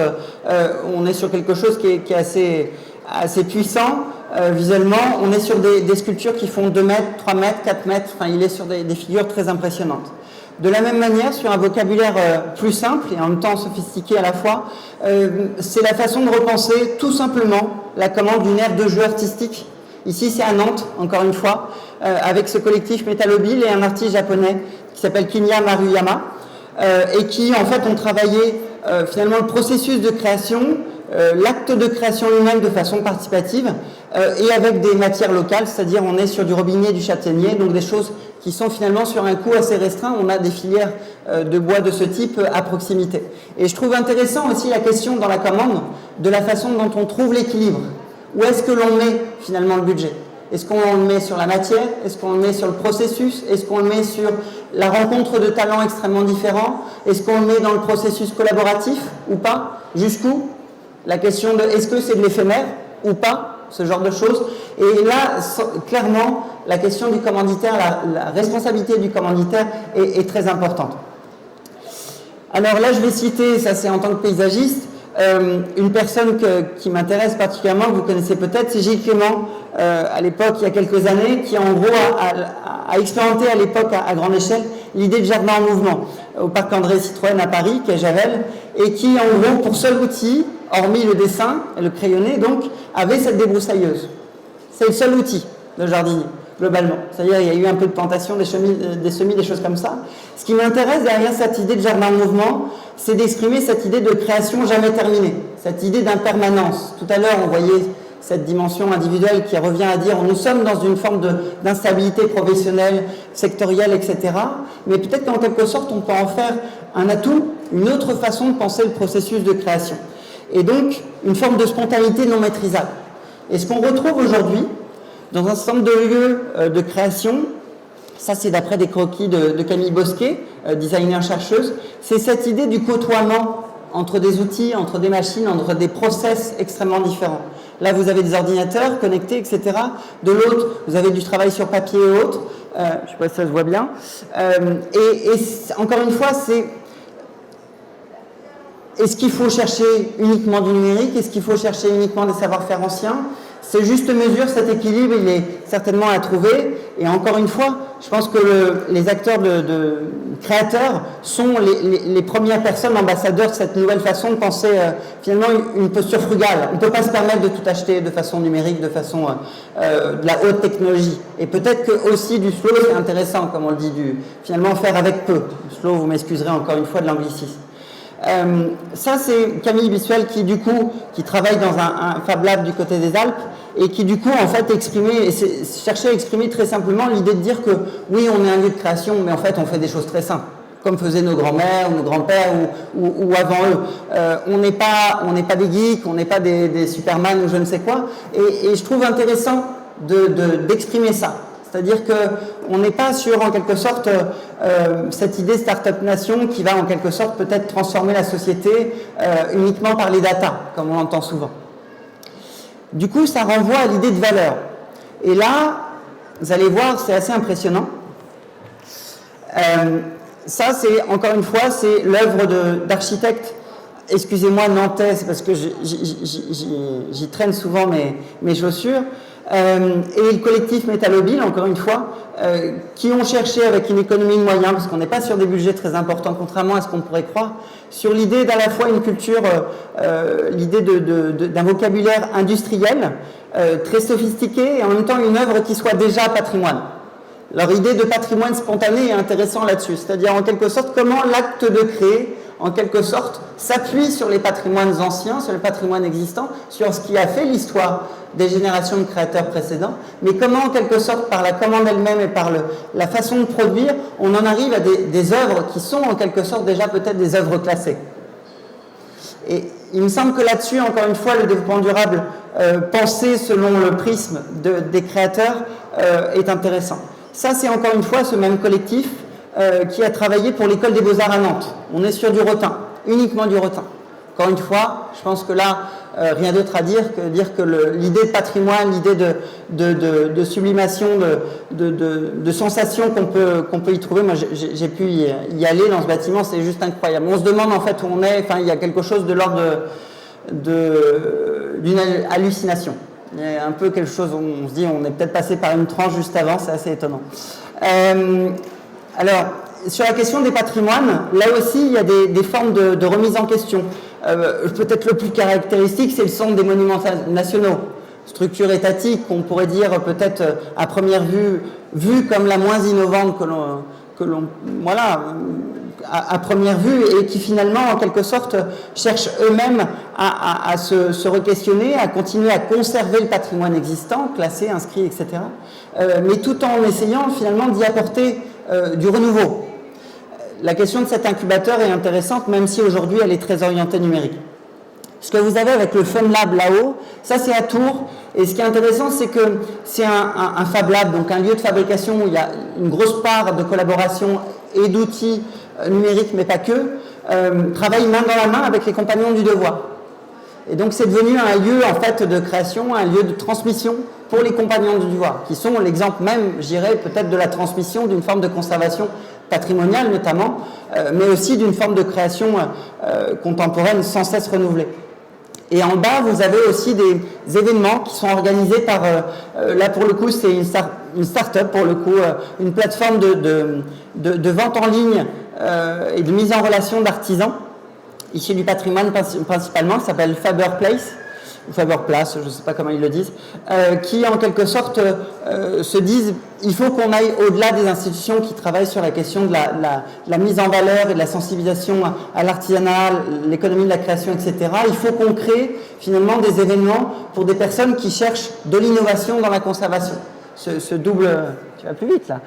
on est sur quelque chose qui est assez puissant visuellement. On est sur des sculptures qui font 2 mètres, 3 mètres, 4 mètres, enfin il est sur des figures très impressionnantes. De la même manière, sur un vocabulaire plus simple et en même temps sophistiqué à la fois, c'est la façon de repenser tout simplement la commande d'une aire de jeu artistique. Ici, c'est à Nantes, encore une fois, avec ce collectif Metalobile et un artiste japonais qui s'appelle Kinya Maruyama, et qui, en fait, ont travaillé finalement le processus de création, l'acte de création lui-même de façon participative, et avec des matières locales, c'est-à-dire on est sur du robinet, du châtaignier, donc des choses qui sont finalement sur un coût assez restreint. On a des filières de bois de ce type à proximité. Et je trouve intéressant aussi la question dans la commande de la façon dont on trouve l'équilibre. Où est-ce que l'on met finalement le budget? Est-ce qu'on le met sur la matière? Est-ce qu'on le met sur le processus? Est-ce qu'on le met sur la rencontre de talents extrêmement différents? Est-ce qu'on le met dans le processus collaboratif ou pas? Jusqu'où? La question de est-ce que c'est de l'éphémère ou pas? Ce genre de choses. Et là, clairement, la question du commanditaire, la responsabilité du commanditaire est très importante. Alors là, je vais citer, ça c'est en tant que paysagiste, une personne qui m'intéresse particulièrement, que vous connaissez peut-être, c'est Gilles Clément, à l'époque, il y a quelques années, qui en gros a expérimenté à l'époque à grande échelle l'idée de jardin en mouvement au parc André Citroën à Paris, qui est Javel, et qui en gros, pour seul outil, hormis le dessin, le crayonné donc, avait cette débroussailleuse. C'est le seul outil de jardinier, globalement. C'est-à-dire il y a eu un peu de plantation, des semis, des choses comme ça. Ce qui m'intéresse derrière cette idée de jardin en mouvement, c'est d'exprimer cette idée de création jamais terminée, cette idée d'impermanence. Tout à l'heure, on voyait cette dimension individuelle qui revient à dire nous sommes dans une forme d'instabilité professionnelle, sectorielle, etc. Mais peut-être qu'en quelque sorte, on peut en faire un atout, une autre façon de penser le processus de création. Et donc, une forme de spontanéité non maîtrisable. Et ce qu'on retrouve aujourd'hui, dans un certain nombre de lieux de création, Ça, c'est d'après des croquis de Camille Bosquet, designer-chercheuse. C'est cette idée du côtoiement entre des outils, entre des machines, entre des process extrêmement différents. Là, vous avez des ordinateurs connectés, etc. De l'autre, vous avez du travail sur papier et autres. Je ne sais pas si ça se voit bien. Et encore une fois, est-ce qu'il faut chercher uniquement du numérique? Est-ce qu'il faut chercher uniquement des savoir-faire anciens? C'est juste mesure, cet équilibre, il est certainement à trouver. Et encore une fois, je pense que les acteurs créateurs sont les premières personnes ambassadeurs de cette nouvelle façon de penser finalement une posture frugale. On ne peut pas se permettre de tout acheter de façon numérique, de façon de la haute technologie. Et peut-être que aussi du slow, c'est intéressant, comme on le dit, finalement faire avec peu. Slow, vous m'excuserez encore une fois de l'anglicisme. Ça, c'est Camille Bissuel qui travaille dans un Fab Lab du côté des Alpes et qui du coup en fait cherchait à exprimer très simplement l'idée de dire que oui, on est un lieu de création, mais en fait on fait des choses très simples, comme faisaient nos grands-mères ou nos grands-pères ou avant eux. On n'est pas des geeks, on n'est pas des Superman ou je ne sais quoi. Et je trouve intéressant d'exprimer ça. C'est-à-dire qu'on n'est pas sur, en quelque sorte, cette idée Startup Nation qui va, en quelque sorte, peut-être transformer la société uniquement par les datas, comme on l'entend souvent. Du coup, ça renvoie à l'idée de valeur. Et là, vous allez voir, c'est assez impressionnant. Ça, c'est, encore une fois, c'est l'œuvre d'architectes, excusez-moi, nantais, c'est parce que j'y traîne souvent mes chaussures. Et le collectif Métallobile, encore une fois, qui ont cherché avec une économie de moyens, parce qu'on n'est pas sur des budgets très importants, contrairement à ce qu'on pourrait croire, sur l'idée d'à la fois une culture, l'idée d'un vocabulaire industriel, très sophistiqué, et en même temps une œuvre qui soit déjà patrimoine. Leur idée de patrimoine spontané est intéressante là-dessus, c'est-à-dire en quelque sorte comment l'acte de créer, en quelque sorte, s'appuie sur les patrimoines anciens, sur le patrimoine existant, sur ce qui a fait l'histoire des générations de créateurs précédents, mais comment, en quelque sorte, par la commande elle-même et par la façon de produire, on en arrive à des œuvres qui sont, en quelque sorte, déjà peut-être des œuvres classées. Et il me semble que là-dessus, encore une fois, le développement durable pensé selon le prisme des créateurs est intéressant. Ça, c'est encore une fois ce même collectif qui a travaillé pour l'école des Beaux-Arts à Nantes. On est sur du rotin, uniquement du rotin. Encore une fois, je pense que là, rien d'autre à dire que l'idée de patrimoine, l'idée de sublimation, de sensations qu'on peut y trouver. Moi, j'ai pu y aller dans ce bâtiment, c'est juste incroyable. On se demande en fait où on est, enfin, il y a quelque chose de l'ordre d'une hallucination. Il y a un peu quelque chose où on se dit, on est peut-être passé par une tranche juste avant, c'est assez étonnant. Alors, sur la question des patrimoines, là aussi, il y a des formes de remise en question. Peut-être le plus caractéristique, c'est le Centre des monuments nationaux. Structure étatique qu'on pourrait dire peut-être à première vue comme la moins innovante voilà, à première vue, et qui finalement, en quelque sorte, cherchent eux-mêmes à se re-questionner, à continuer à conserver le patrimoine existant, classé, inscrit, etc., mais tout en essayant finalement d'y apporter du renouveau. La question de cet incubateur est intéressante, même si aujourd'hui elle est très orientée numérique. Ce que vous avez avec le Fun Lab là-haut, ça c'est à Tours, et ce qui est intéressant, c'est que c'est un Fab Lab, donc un lieu de fabrication où il y a une grosse part de collaboration et d'outils numériques, mais pas que, travaille main dans la main avec les compagnons du devoir. Et donc c'est devenu un lieu en fait de création, un lieu de transmission pour les compagnons du devoir, qui sont l'exemple même, je dirais, peut-être de la transmission d'une forme de conservation patrimoniale notamment, mais aussi d'une forme de création contemporaine sans cesse renouvelée. Et en bas, vous avez aussi des événements qui sont organisés par, là pour le coup, c'est une start-up, pour le coup, une plateforme de vente en ligne et de mise en relation d'artisans, issus du patrimoine principalement, qui s'appelle Faber Place, ou Faber Place, je ne sais pas comment ils le disent, qui en quelque sorte se disent il faut qu'on aille au-delà des institutions qui travaillent sur la question de la mise en valeur et de la sensibilisation à l'artisanat, l'économie de la création, etc. Il faut qu'on crée finalement des événements pour des personnes qui cherchent de l'innovation dans la conservation. Ce double... Tu vas plus vite là.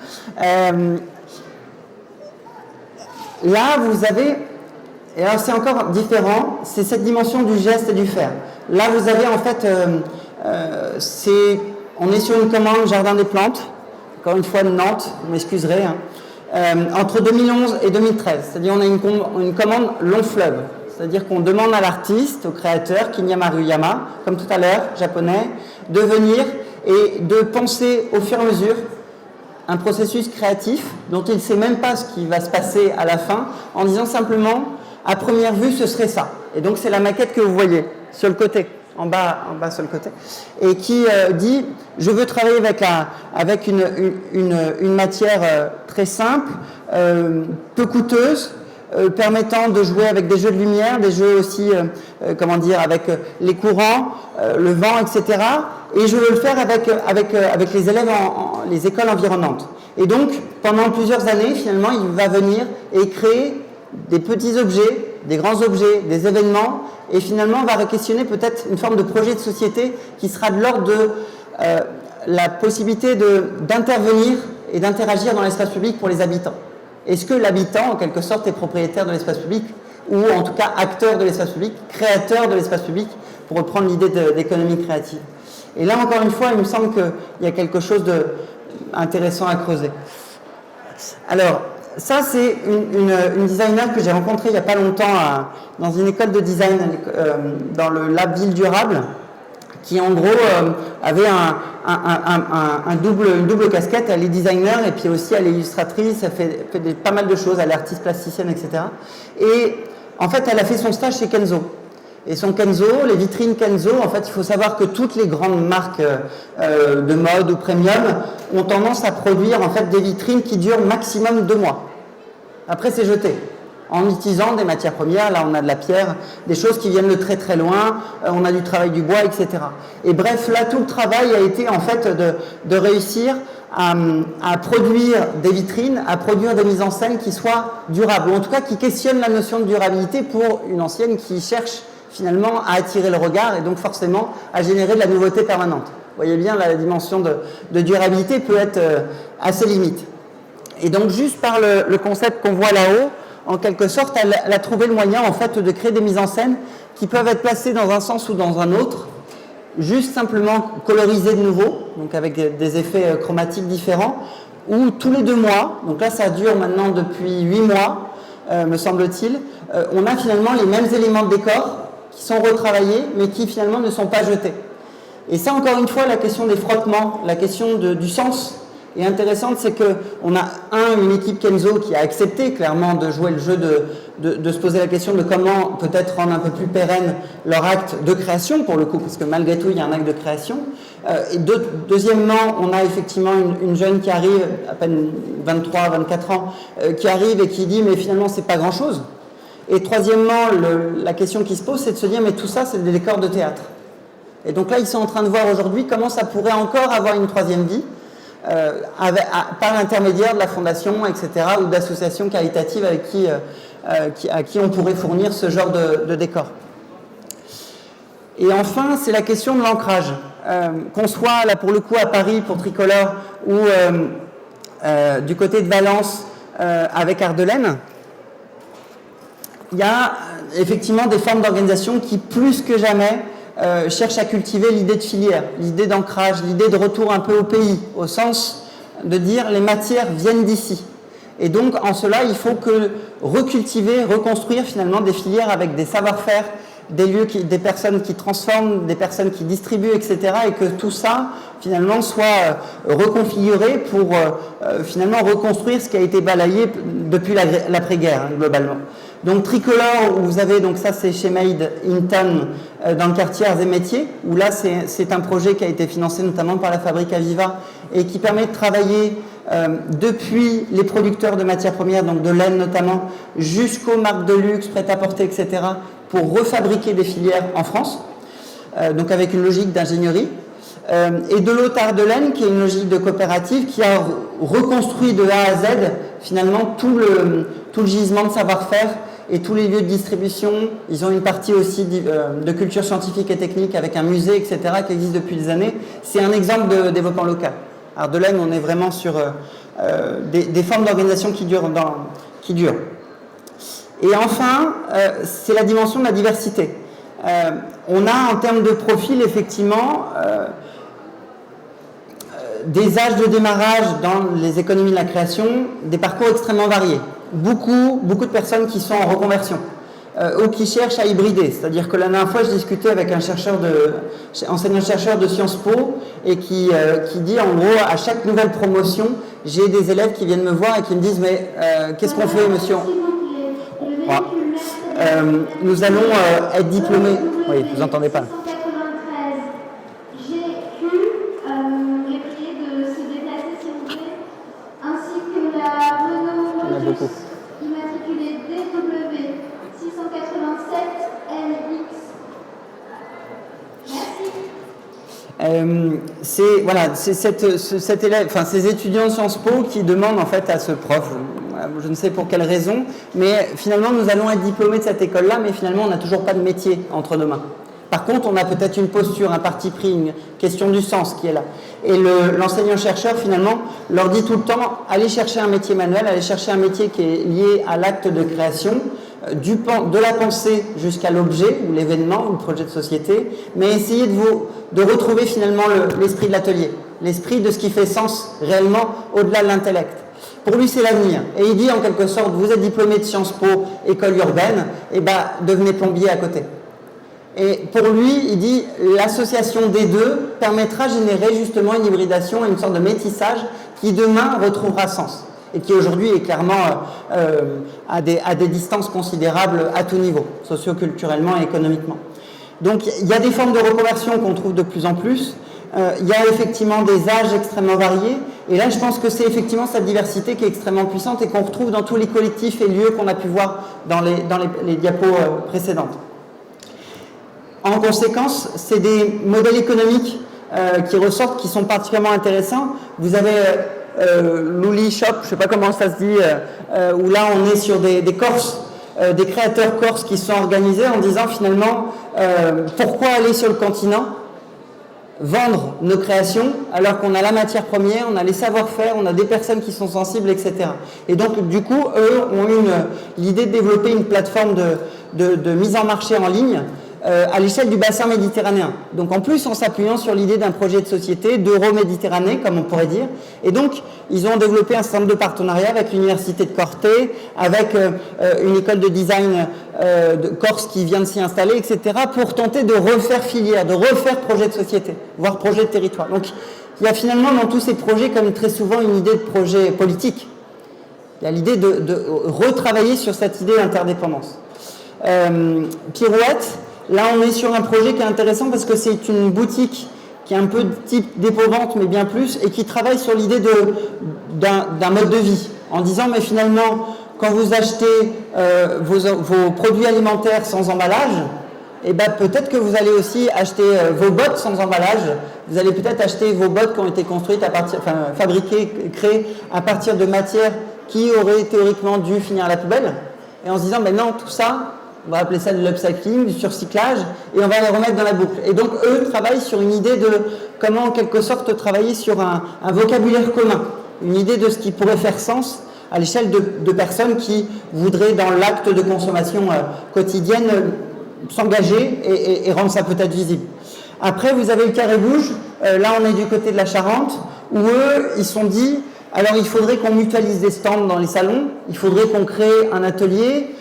Là, vous avez... Et alors c'est encore différent, c'est cette dimension du geste et du faire. Là vous avez en fait, on est sur une commande Jardin des Plantes, encore une fois de Nantes, vous m'excuserez, entre 2011 et 2013. C'est-à-dire on a une commande long fleuve. C'est-à-dire qu'on demande à l'artiste, au créateur, Kinya Maruyama, comme tout à l'heure, japonais, de venir et de penser au fur et à mesure un processus créatif dont il ne sait même pas ce qui va se passer à la fin, en disant simplement, à première vue, ce serait ça. Et donc c'est la maquette que vous voyez sur le côté, en bas sur le côté, et qui dit, je veux travailler avec une matière très simple, peu coûteuse, permettant de jouer avec des jeux de lumière, des jeux aussi, avec les courants, le vent, etc. Et je veux le faire avec les élèves les écoles environnantes. Et donc, pendant plusieurs années, finalement, il va venir et créer des petits objets, des grands objets, des événements, et finalement, on va questionner peut-être une forme de projet de société qui sera de l'ordre de la possibilité d'intervenir et d'interagir dans l'espace public pour les habitants. Est-ce que l'habitant, en quelque sorte, est propriétaire de l'espace public, ou en tout cas acteur de l'espace public, créateur de l'espace public, pour reprendre l'idée d'économie créative? Et là, encore une fois, il me semble qu'il y a quelque chose d'intéressant à creuser. Alors, ça, c'est une designer que j'ai rencontrée il n'y a pas longtemps dans une école de design dans le Lab Ville Durable, qui en gros avait une double casquette. Elle est designer et puis aussi elle est illustratrice, elle fait pas mal de choses, elle est artiste plasticienne, etc. Et en fait, elle a fait son stage chez Kenzo. Et son Kenzo, les vitrines Kenzo, en fait, il faut savoir que toutes les grandes marques de mode ou premium ont tendance à produire en fait des vitrines qui durent maximum 2 mois. Après, c'est jeté. En utilisant des matières premières, là on a de la pierre, des choses qui viennent de très très loin, on a du travail du bois, etc. Et bref, là tout le travail a été en fait de réussir à produire des vitrines, à produire des mises en scène qui soient durables, ou en tout cas qui questionnent la notion de durabilité pour une ancienne qui cherche finalement à attirer le regard et donc forcément à générer de la nouveauté permanente. Vous voyez bien, la dimension de durabilité peut être assez limite. Et donc juste par le concept qu'on voit là-haut, en quelque sorte, elle a trouvé le moyen en fait de créer des mises en scène qui peuvent être placées dans un sens ou dans un autre, juste simplement colorisées de nouveau, donc avec des effets chromatiques différents, ou tous les 2 mois, donc là ça dure maintenant depuis 8 mois, me semble-t-il, on a finalement les mêmes éléments de décor qui sont retravaillés, mais qui finalement ne sont pas jetés. Et ça, encore une fois, la question des frottements, la question du sens est intéressante, c'est qu'on a une équipe Kenzo qui a accepté clairement de jouer le jeu, de se poser la question de comment peut-être rendre un peu plus pérenne leur acte de création, pour le coup, parce que malgré tout, il y a un acte de création. Et deuxièmement, on a effectivement une jeune qui arrive, à peine 23, 24 ans, qui arrive et qui dit, mais finalement, c'est pas grand-chose. Et troisièmement, la question qui se pose, c'est de se dire, mais tout ça, c'est des décors de théâtre. Et donc là, ils sont en train de voir aujourd'hui comment ça pourrait encore avoir une troisième vie, par l'intermédiaire de la fondation, etc., ou d'associations caritatives à qui on pourrait fournir ce genre de décor. Et enfin, c'est la question de l'ancrage. Qu'on soit là pour le coup à Paris pour Tricolore ou du côté de Valence avec Ardelaine, il y a effectivement des formes d'organisation qui, plus que jamais, cherchent à cultiver l'idée de filière, l'idée d'ancrage, l'idée de retour un peu au pays, au sens de dire les matières viennent d'ici. Et donc, en cela, il faut que recultiver, reconstruire finalement des filières avec des savoir-faire, des lieux, des personnes qui transforment, des personnes qui distribuent, etc. Et que tout ça, finalement, soit reconfiguré pour finalement reconstruire ce qui a été balayé depuis l'après-guerre, globalement. Donc Tricolore, où vous avez, donc ça c'est chez Made in Town, dans le quartier Arts et Métiers, où là c'est un projet qui a été financé notamment par la fabrique Aviva et qui permet de travailler depuis les producteurs de matières premières, donc de laine notamment, jusqu'aux marques de luxe, prêt-à-porter, etc., pour refabriquer des filières en France, donc avec une logique d'ingénierie. Et de l'autre Ardelaine, qui est une logique de coopérative, qui a reconstruit de A à Z, finalement, tout le gisement de savoir-faire et tous les lieux de distribution. Ils ont une partie aussi de culture scientifique et technique avec un musée, etc., qui existe depuis des années. C'est un exemple de développement local. Ardelaine, on est vraiment sur des formes d'organisation qui durent. Et enfin, c'est la dimension de la diversité. On a, en termes de profil, effectivement, des âges de démarrage dans les économies de la création, des parcours extrêmement variés. Beaucoup de personnes qui sont en reconversion ou qui cherchent à hybrider. C'est-à-dire que la dernière fois, je discutais avec un enseignant-chercheur de Sciences Po et qui dit en gros, à chaque nouvelle promotion, j'ai des élèves qui viennent me voir et qui me disent « Mais qu'est-ce qu'on fait, monsieur ?» Nous allons être diplômés. Oui, vous n'entendez pas. Beaucoup. Immatriculé DW 687 LX. Merci. C'est cet élève, enfin ces étudiants de Sciences Po qui demandent en fait à ce prof, je ne sais pour quelle raison, mais finalement nous allons être diplômés de cette école-là, mais finalement on n'a toujours pas de métier entre nos mains. Par contre, on a peut-être une posture, un parti pris, une question du sens qui est là. Et l'enseignant-chercheur, finalement, leur dit tout le temps, allez chercher un métier manuel, allez chercher un métier qui est lié à l'acte de création, de la pensée jusqu'à l'objet, ou l'événement, ou le projet de société, mais essayez de retrouver finalement l'esprit de l'atelier, l'esprit de ce qui fait sens réellement au-delà de l'intellect. Pour lui, c'est l'avenir. Et il dit en quelque sorte, vous êtes diplômé de Sciences Po, école urbaine, et devenez plombier à côté. Et pour lui, il dit l'association des deux permettra de générer justement une hybridation et une sorte de métissage qui demain retrouvera sens et qui aujourd'hui est clairement à des distances considérables à tout niveau, socio-culturellement et économiquement. Donc il y a des formes de reconversion qu'on trouve de plus en plus. Il y a effectivement des âges extrêmement variés et là je pense que c'est effectivement cette diversité qui est extrêmement puissante et qu'on retrouve dans tous les collectifs et lieux qu'on a pu voir dans les diapos précédentes. En conséquence, c'est des modèles économiques qui ressortent, qui sont particulièrement intéressants. Vous avez l'Ouli Shop, je ne sais pas comment ça se dit, où là on est sur des Corses, des créateurs corses qui sont organisés en disant finalement pourquoi aller sur le continent vendre nos créations alors qu'on a la matière première, on a les savoir-faire, on a des personnes qui sont sensibles, etc. Et donc du coup, eux ont eu l'idée de développer une plateforme de mise en marché en ligne à l'échelle du bassin méditerranéen. Donc en plus en s'appuyant sur l'idée d'un projet de société d'Euro-Méditerranée, comme on pourrait dire. Et donc ils ont développé un certain nombre de partenariats avec l'université de Corté, avec une école de design de Corse qui vient de s'y installer, etc. pour tenter de refaire filière, de refaire projet de société, voire projet de territoire. Donc il y a finalement dans tous ces projets, comme très souvent, une idée de projet politique. Il y a l'idée de retravailler sur cette idée d'interdépendance. Pirouette, là, on est sur un projet qui est intéressant parce que c'est une boutique qui est un peu de type dépôt-vente, mais bien plus, et qui travaille sur l'idée d'un mode de vie, en disant, mais finalement, quand vous achetez vos produits alimentaires sans emballage, eh ben, peut-être que vous allez aussi acheter vos bottes sans emballage, vous allez peut-être acheter vos bottes qui ont été construites fabriquées, créées à partir de matières qui auraient théoriquement dû finir à la poubelle, et en se disant, mais non, tout ça, on va appeler ça de l'upcycling, du surcyclage, et on va les remettre dans la boucle. Et donc, eux travaillent sur une idée de comment, en quelque sorte, travailler sur un vocabulaire commun, une idée de ce qui pourrait faire sens à l'échelle de personnes qui voudraient, dans l'acte de consommation quotidienne, s'engager et rendre ça peut-être visible. Après, vous avez le Carré Bouge, là on est du côté de la Charente, où eux, ils se sont dit, alors il faudrait qu'on mutualise des stands dans les salons, il faudrait qu'on crée un atelier,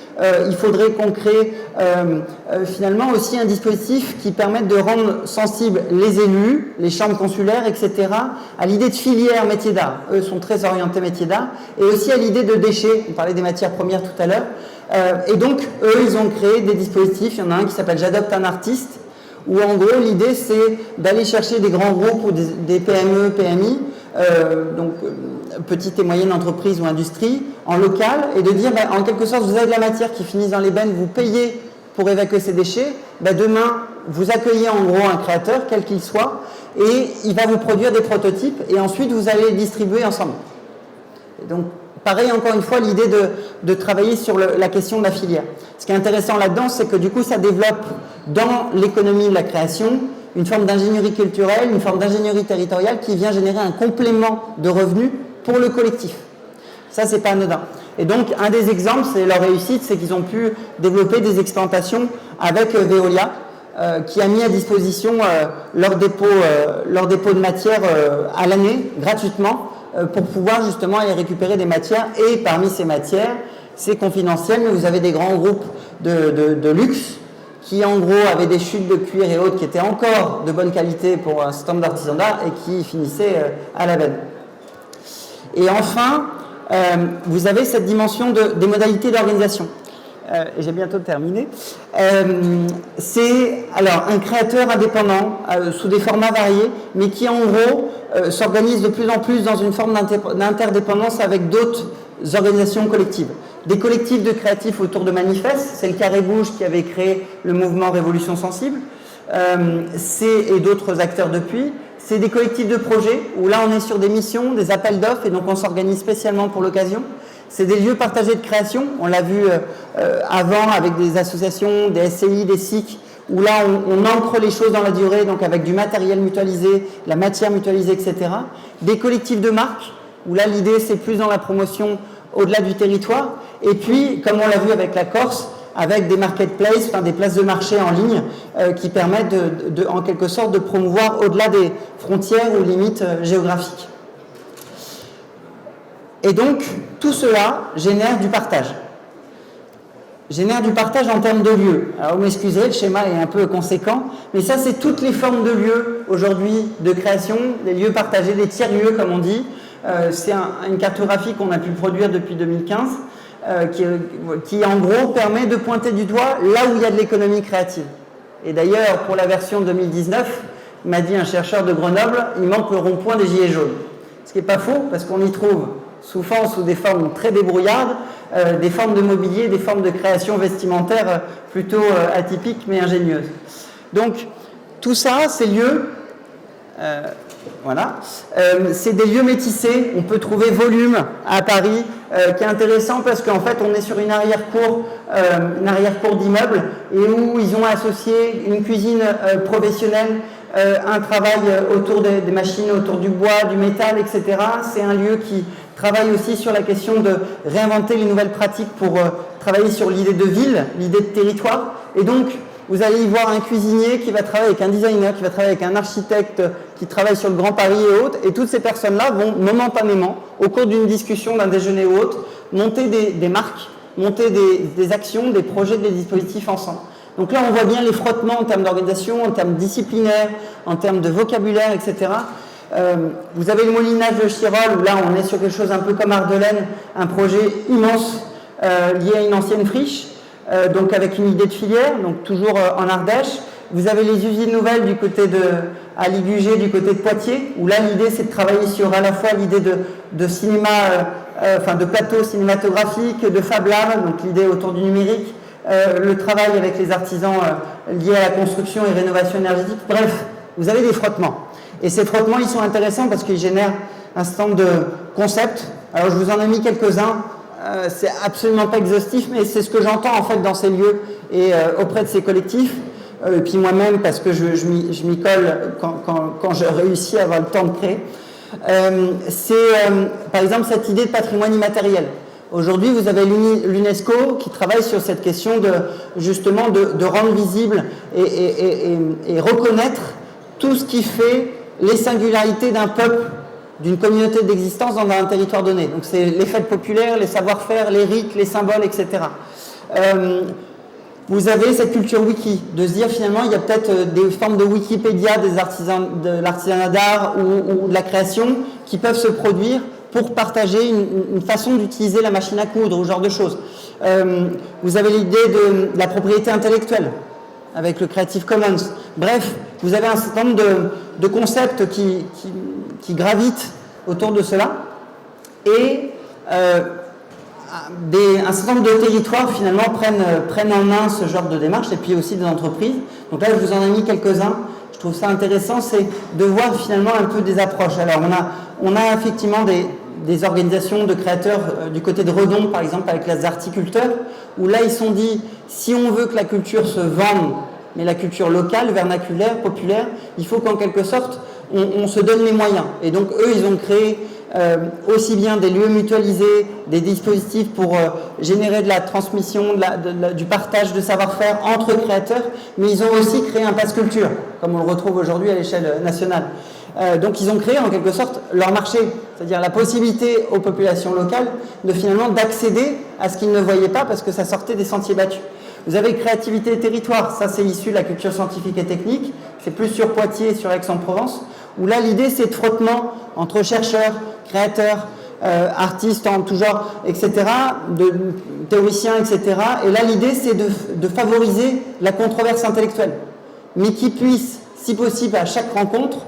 il faudrait qu'on crée finalement aussi un dispositif qui permette de rendre sensibles les élus, les chambres consulaires, etc., à l'idée de filière métier d'art. Eux sont très orientés métier d'art, et aussi à l'idée de déchets. On parlait des matières premières tout à l'heure. Et donc, eux, ils ont créé des dispositifs. Il y en a un qui s'appelle J'adopte un artiste, où en gros, l'idée, c'est d'aller chercher des grands groupes ou des PME, PMI, donc petites et moyennes entreprises ou industries, en local, et de dire, en quelque sorte, vous avez de la matière qui finit dans les bennes, vous payez pour évacuer ces déchets, demain, vous accueillez en gros un créateur, quel qu'il soit, et il va vous produire des prototypes, et ensuite, vous allez les distribuer ensemble. Et donc, pareil, encore une fois, l'idée de travailler sur la question de la filière. Ce qui est intéressant là-dedans, c'est que du coup, ça développe dans l'économie de la création une forme d'ingénierie culturelle, une forme d'ingénierie territoriale qui vient générer un complément de revenus pour le collectif. Ça, c'est pas anodin. Et donc, un des exemples, c'est leur réussite, c'est qu'ils ont pu développer des explantations avec Veolia, qui a mis à disposition leur dépôt de matière à l'année, gratuitement, pour pouvoir justement aller récupérer des matières. Et parmi ces matières, c'est confidentiel, mais vous avez des grands groupes de luxe qui en gros avaient des chutes de cuir et autres qui étaient encore de bonne qualité pour un certain nombre d'artisans d'art et qui finissaient à la benne. Et enfin, vous avez cette dimension des modalités d'organisation. Et j'ai bientôt terminé. C'est alors un créateur indépendant sous des formats variés, mais qui en gros s'organise de plus en plus dans une forme d'interdépendance avec d'autres organisations collectives. Des collectifs de créatifs autour de manifestes, c'est le Carré Rouge qui avait créé le mouvement Révolution Sensible, et d'autres acteurs depuis. C'est des collectifs de projets où là on est sur des missions, des appels d'offres et donc on s'organise spécialement pour l'occasion. C'est des lieux partagés de création, on l'a vu avant avec des associations, des SCI, des SIC, où là on ancre les choses dans la durée, donc avec du matériel mutualisé, la matière mutualisée, etc. Des collectifs de marques, où là l'idée c'est plus dans la promotion au-delà du territoire. Et puis, comme on l'a vu avec la Corse, avec des marketplaces, enfin des places de marché en ligne qui permettent en quelque sorte de promouvoir au-delà des frontières ou limites géographiques. Et donc, tout cela génère du partage. Génère du partage en termes de lieux. Alors, vous m'excusez, le schéma est un peu conséquent, mais ça, c'est toutes les formes de lieux aujourd'hui de création, des lieux partagés, des tiers-lieux, comme on dit. C'est une cartographie qu'on a pu produire depuis 2015, qui en gros permet de pointer du doigt là où il y a de l'économie créative. Et d'ailleurs, pour la version 2019, m'a dit un chercheur de Grenoble, il manque le rond-point des gilets jaunes. Ce qui n'est pas faux, parce qu'on y trouve souvent sous des formes très débrouillardes, des formes de mobilier, des formes de création vestimentaire plutôt atypiques mais ingénieuses. Donc, tout ça, ces lieux... c'est des lieux métissés. On peut trouver Volume à Paris, qui est intéressant parce qu'en fait on est sur une arrière-cour d'immeubles et où ils ont associé une cuisine professionnelle, un travail autour des machines, autour du bois, du métal, etc. C'est un lieu qui travaille aussi sur la question de réinventer les nouvelles pratiques pour travailler sur l'idée de ville, l'idée de territoire. Et donc vous allez y voir un cuisinier qui va travailler avec un designer, qui va travailler avec un architecte qui travaille sur le Grand Paris et autres. Et toutes ces personnes-là vont momentanément, au cours d'une discussion, d'un déjeuner ou autre, monter des marques, monter des actions, des projets, des dispositifs ensemble. Donc là, on voit bien les frottements en termes d'organisation, en termes disciplinaires, en termes de vocabulaire, etc. Vous avez le Molinage de Chirol, où là, on est sur quelque chose un peu comme Ardelaine, un projet immense lié à une ancienne friche. Donc avec une idée de filière, donc toujours en Ardèche. Vous avez les usines nouvelles du côté à Ligugé, du côté de Poitiers, où là l'idée c'est de travailler sur à la fois l'idée de cinéma, de plateau cinématographique, de Fab Lab, donc l'idée autour du numérique, le travail avec les artisans liés à la construction et rénovation énergétique. Bref, vous avez des frottements. Et ces frottements, ils sont intéressants parce qu'ils génèrent un certain nombre de concepts. Alors je vous en ai mis quelques-uns. C'est absolument pas exhaustif, mais c'est ce que j'entends en fait dans ces lieux et auprès de ces collectifs. Et puis moi-même, parce que je m'y colle quand je réussis à avoir le temps de créer. Par exemple cette idée de patrimoine immatériel. Aujourd'hui, vous avez l'UNESCO qui travaille sur cette question de rendre visible et reconnaître tout ce qui fait les singularités d'un peuple, d'une communauté d'existence dans un territoire donné. Donc c'est les fêtes populaires, les savoir-faire, les rites, les symboles, etc. Vous avez cette culture wiki, de se dire finalement il y a peut-être des formes de Wikipédia des artisans, de l'artisanat d'art ou de la création qui peuvent se produire pour partager une façon d'utiliser la machine à coudre ou ce genre de choses. Vous avez l'idée de la propriété intellectuelle avec le Creative Commons. Bref, vous avez un certain nombre de concepts qui gravitent autour de cela et un certain nombre de territoires finalement prennent en main ce genre de démarche et puis aussi des entreprises. Donc là, je vous en ai mis quelques-uns. Je trouve ça intéressant, c'est de voir finalement un peu des approches. Alors on a effectivement des organisations de créateurs du côté de Redon, par exemple, avec les articulteurs, où là ils sont dit, si on veut que la culture se vende, mais la culture locale, vernaculaire, populaire, il faut qu'en quelque sorte, on se donne les moyens. Et donc eux, ils ont créé aussi bien des lieux mutualisés, des dispositifs pour générer de la transmission, du partage de savoir-faire entre créateurs, mais ils ont aussi créé un pass culture, comme on le retrouve aujourd'hui à l'échelle nationale. Donc ils ont créé en quelque sorte leur marché, c'est-à-dire la possibilité aux populations locales de finalement d'accéder à ce qu'ils ne voyaient pas parce que ça sortait des sentiers battus. Vous avez créativité et territoire, ça c'est issu de la culture scientifique et technique, c'est plus sur Poitiers et sur Aix-en-Provence, où là l'idée c'est de frottement entre chercheurs, créateurs, artistes en tout genre, etc., de théoriciens, etc. Et là l'idée c'est de favoriser la controverse intellectuelle, mais qui puisse, si possible à chaque rencontre,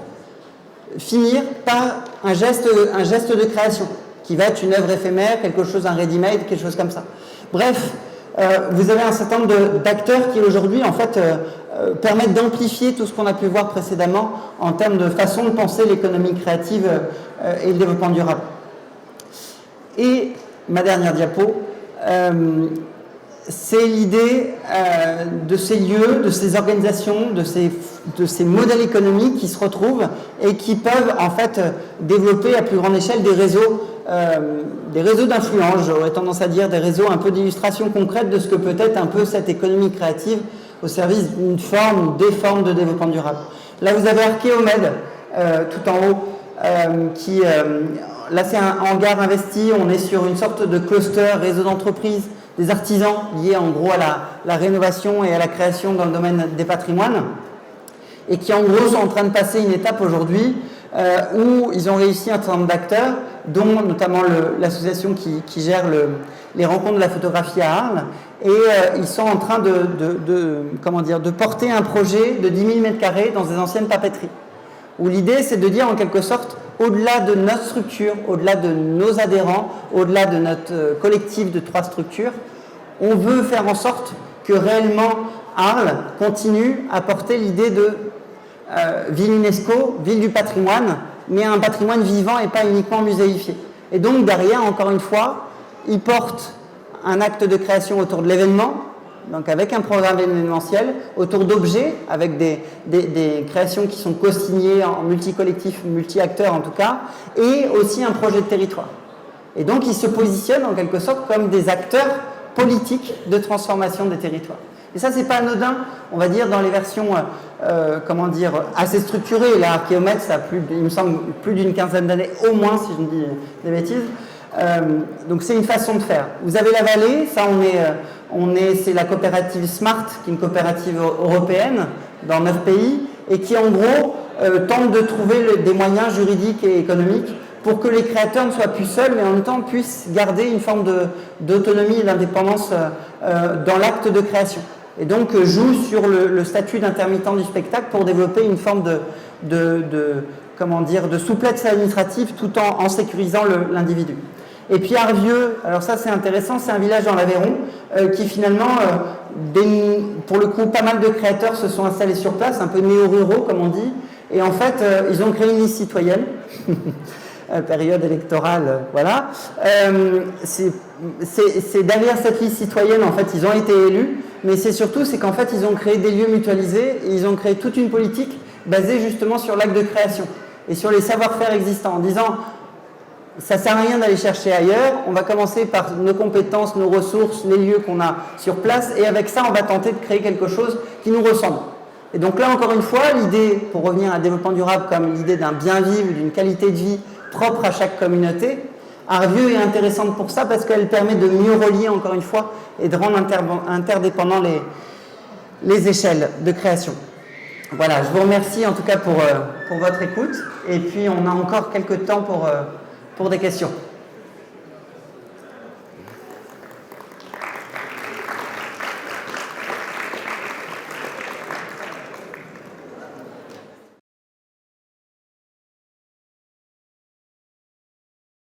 finir par un geste de création, qui va être une œuvre éphémère, quelque chose, un ready-made, quelque chose comme ça. Bref, vous avez un certain nombre d'acteurs qui aujourd'hui en fait permettent d'amplifier tout ce qu'on a pu voir précédemment en termes de façon de penser l'économie créative et le développement durable. Et ma dernière diapo, c'est l'idée de ces lieux, de ces organisations, de ces modèles économiques qui se retrouvent et qui peuvent en fait développer à plus grande échelle des réseaux d'influence, j'aurais tendance à dire des réseaux un peu d'illustration concrète de ce que peut être un peu cette économie créative au service d'une forme ou des formes de développement durable. Là vous avez Archéomède tout en haut là c'est un hangar investi, on est sur une sorte de cluster, réseau d'entreprises, des artisans liés en gros à la rénovation et à la création dans le domaine des patrimoines et qui en gros sont en train de passer une étape aujourd'hui où ils ont réussi un certain nombre d'acteurs, dont notamment l'association qui gère les rencontres de la photographie à Arles, et ils sont en train de porter un projet de 10 000 m² dans des anciennes papeteries, où l'idée c'est de dire en quelque sorte, au-delà de notre structure, au-delà de nos adhérents, au-delà de notre collectif de 3 structures, on veut faire en sorte que réellement Arles continue à porter l'idée de ville UNESCO, ville du patrimoine, mais un patrimoine vivant et pas uniquement muséifié. Et donc derrière, encore une fois, ils portent un acte de création autour de l'événement, donc avec un programme événementiel, autour d'objets, avec des créations qui sont co-signées en multi-collectif, multi-acteurs en tout cas, et aussi un projet de territoire. Et donc ils se positionnent en quelque sorte comme des acteurs politiques de transformation des territoires. Et ça, c'est pas anodin, on va dire, dans les versions, assez structurées. Là, Archéomède, ça a il me semble, plus d'une quinzaine d'années, au moins, si je ne dis des bêtises. Donc, c'est une façon de faire. Vous avez la vallée, ça, c'est la coopérative SMART, qui est une coopérative européenne, dans 9 pays, et qui, en gros, tente de trouver des moyens juridiques et économiques pour que les créateurs ne soient plus seuls, mais en même temps puissent garder une forme d'autonomie et d'indépendance dans l'acte de création. Et donc joue sur le statut d'intermittent du spectacle pour développer une forme de souplesse administrative tout en sécurisant l'individu. Et puis Arvieux, alors ça c'est intéressant, c'est un village dans l'Aveyron qui finalement, pour le coup, pas mal de créateurs se sont installés sur place, un peu néo-ruraux comme on dit, et en fait ils ont créé une liste citoyenne. Période électorale, voilà. C'est derrière cette liste citoyenne, en fait, ils ont été élus, mais c'est qu'en fait, ils ont créé des lieux mutualisés et ils ont créé toute une politique basée justement sur l'acte de création et sur les savoir-faire existants, en disant ça sert à rien d'aller chercher ailleurs, on va commencer par nos compétences, nos ressources, les lieux qu'on a sur place, et avec ça, on va tenter de créer quelque chose qui nous ressemble. Et donc là, encore une fois, l'idée, pour revenir à développement durable comme l'idée d'un bien vivre, d'une qualité de vie propre à chaque communauté, Arvieux est intéressante pour ça parce qu'elle permet de mieux relier, encore une fois, et de rendre interdépendants les échelles de création. Voilà, je vous remercie en tout cas pour votre écoute, et puis on a encore quelques temps pour des questions.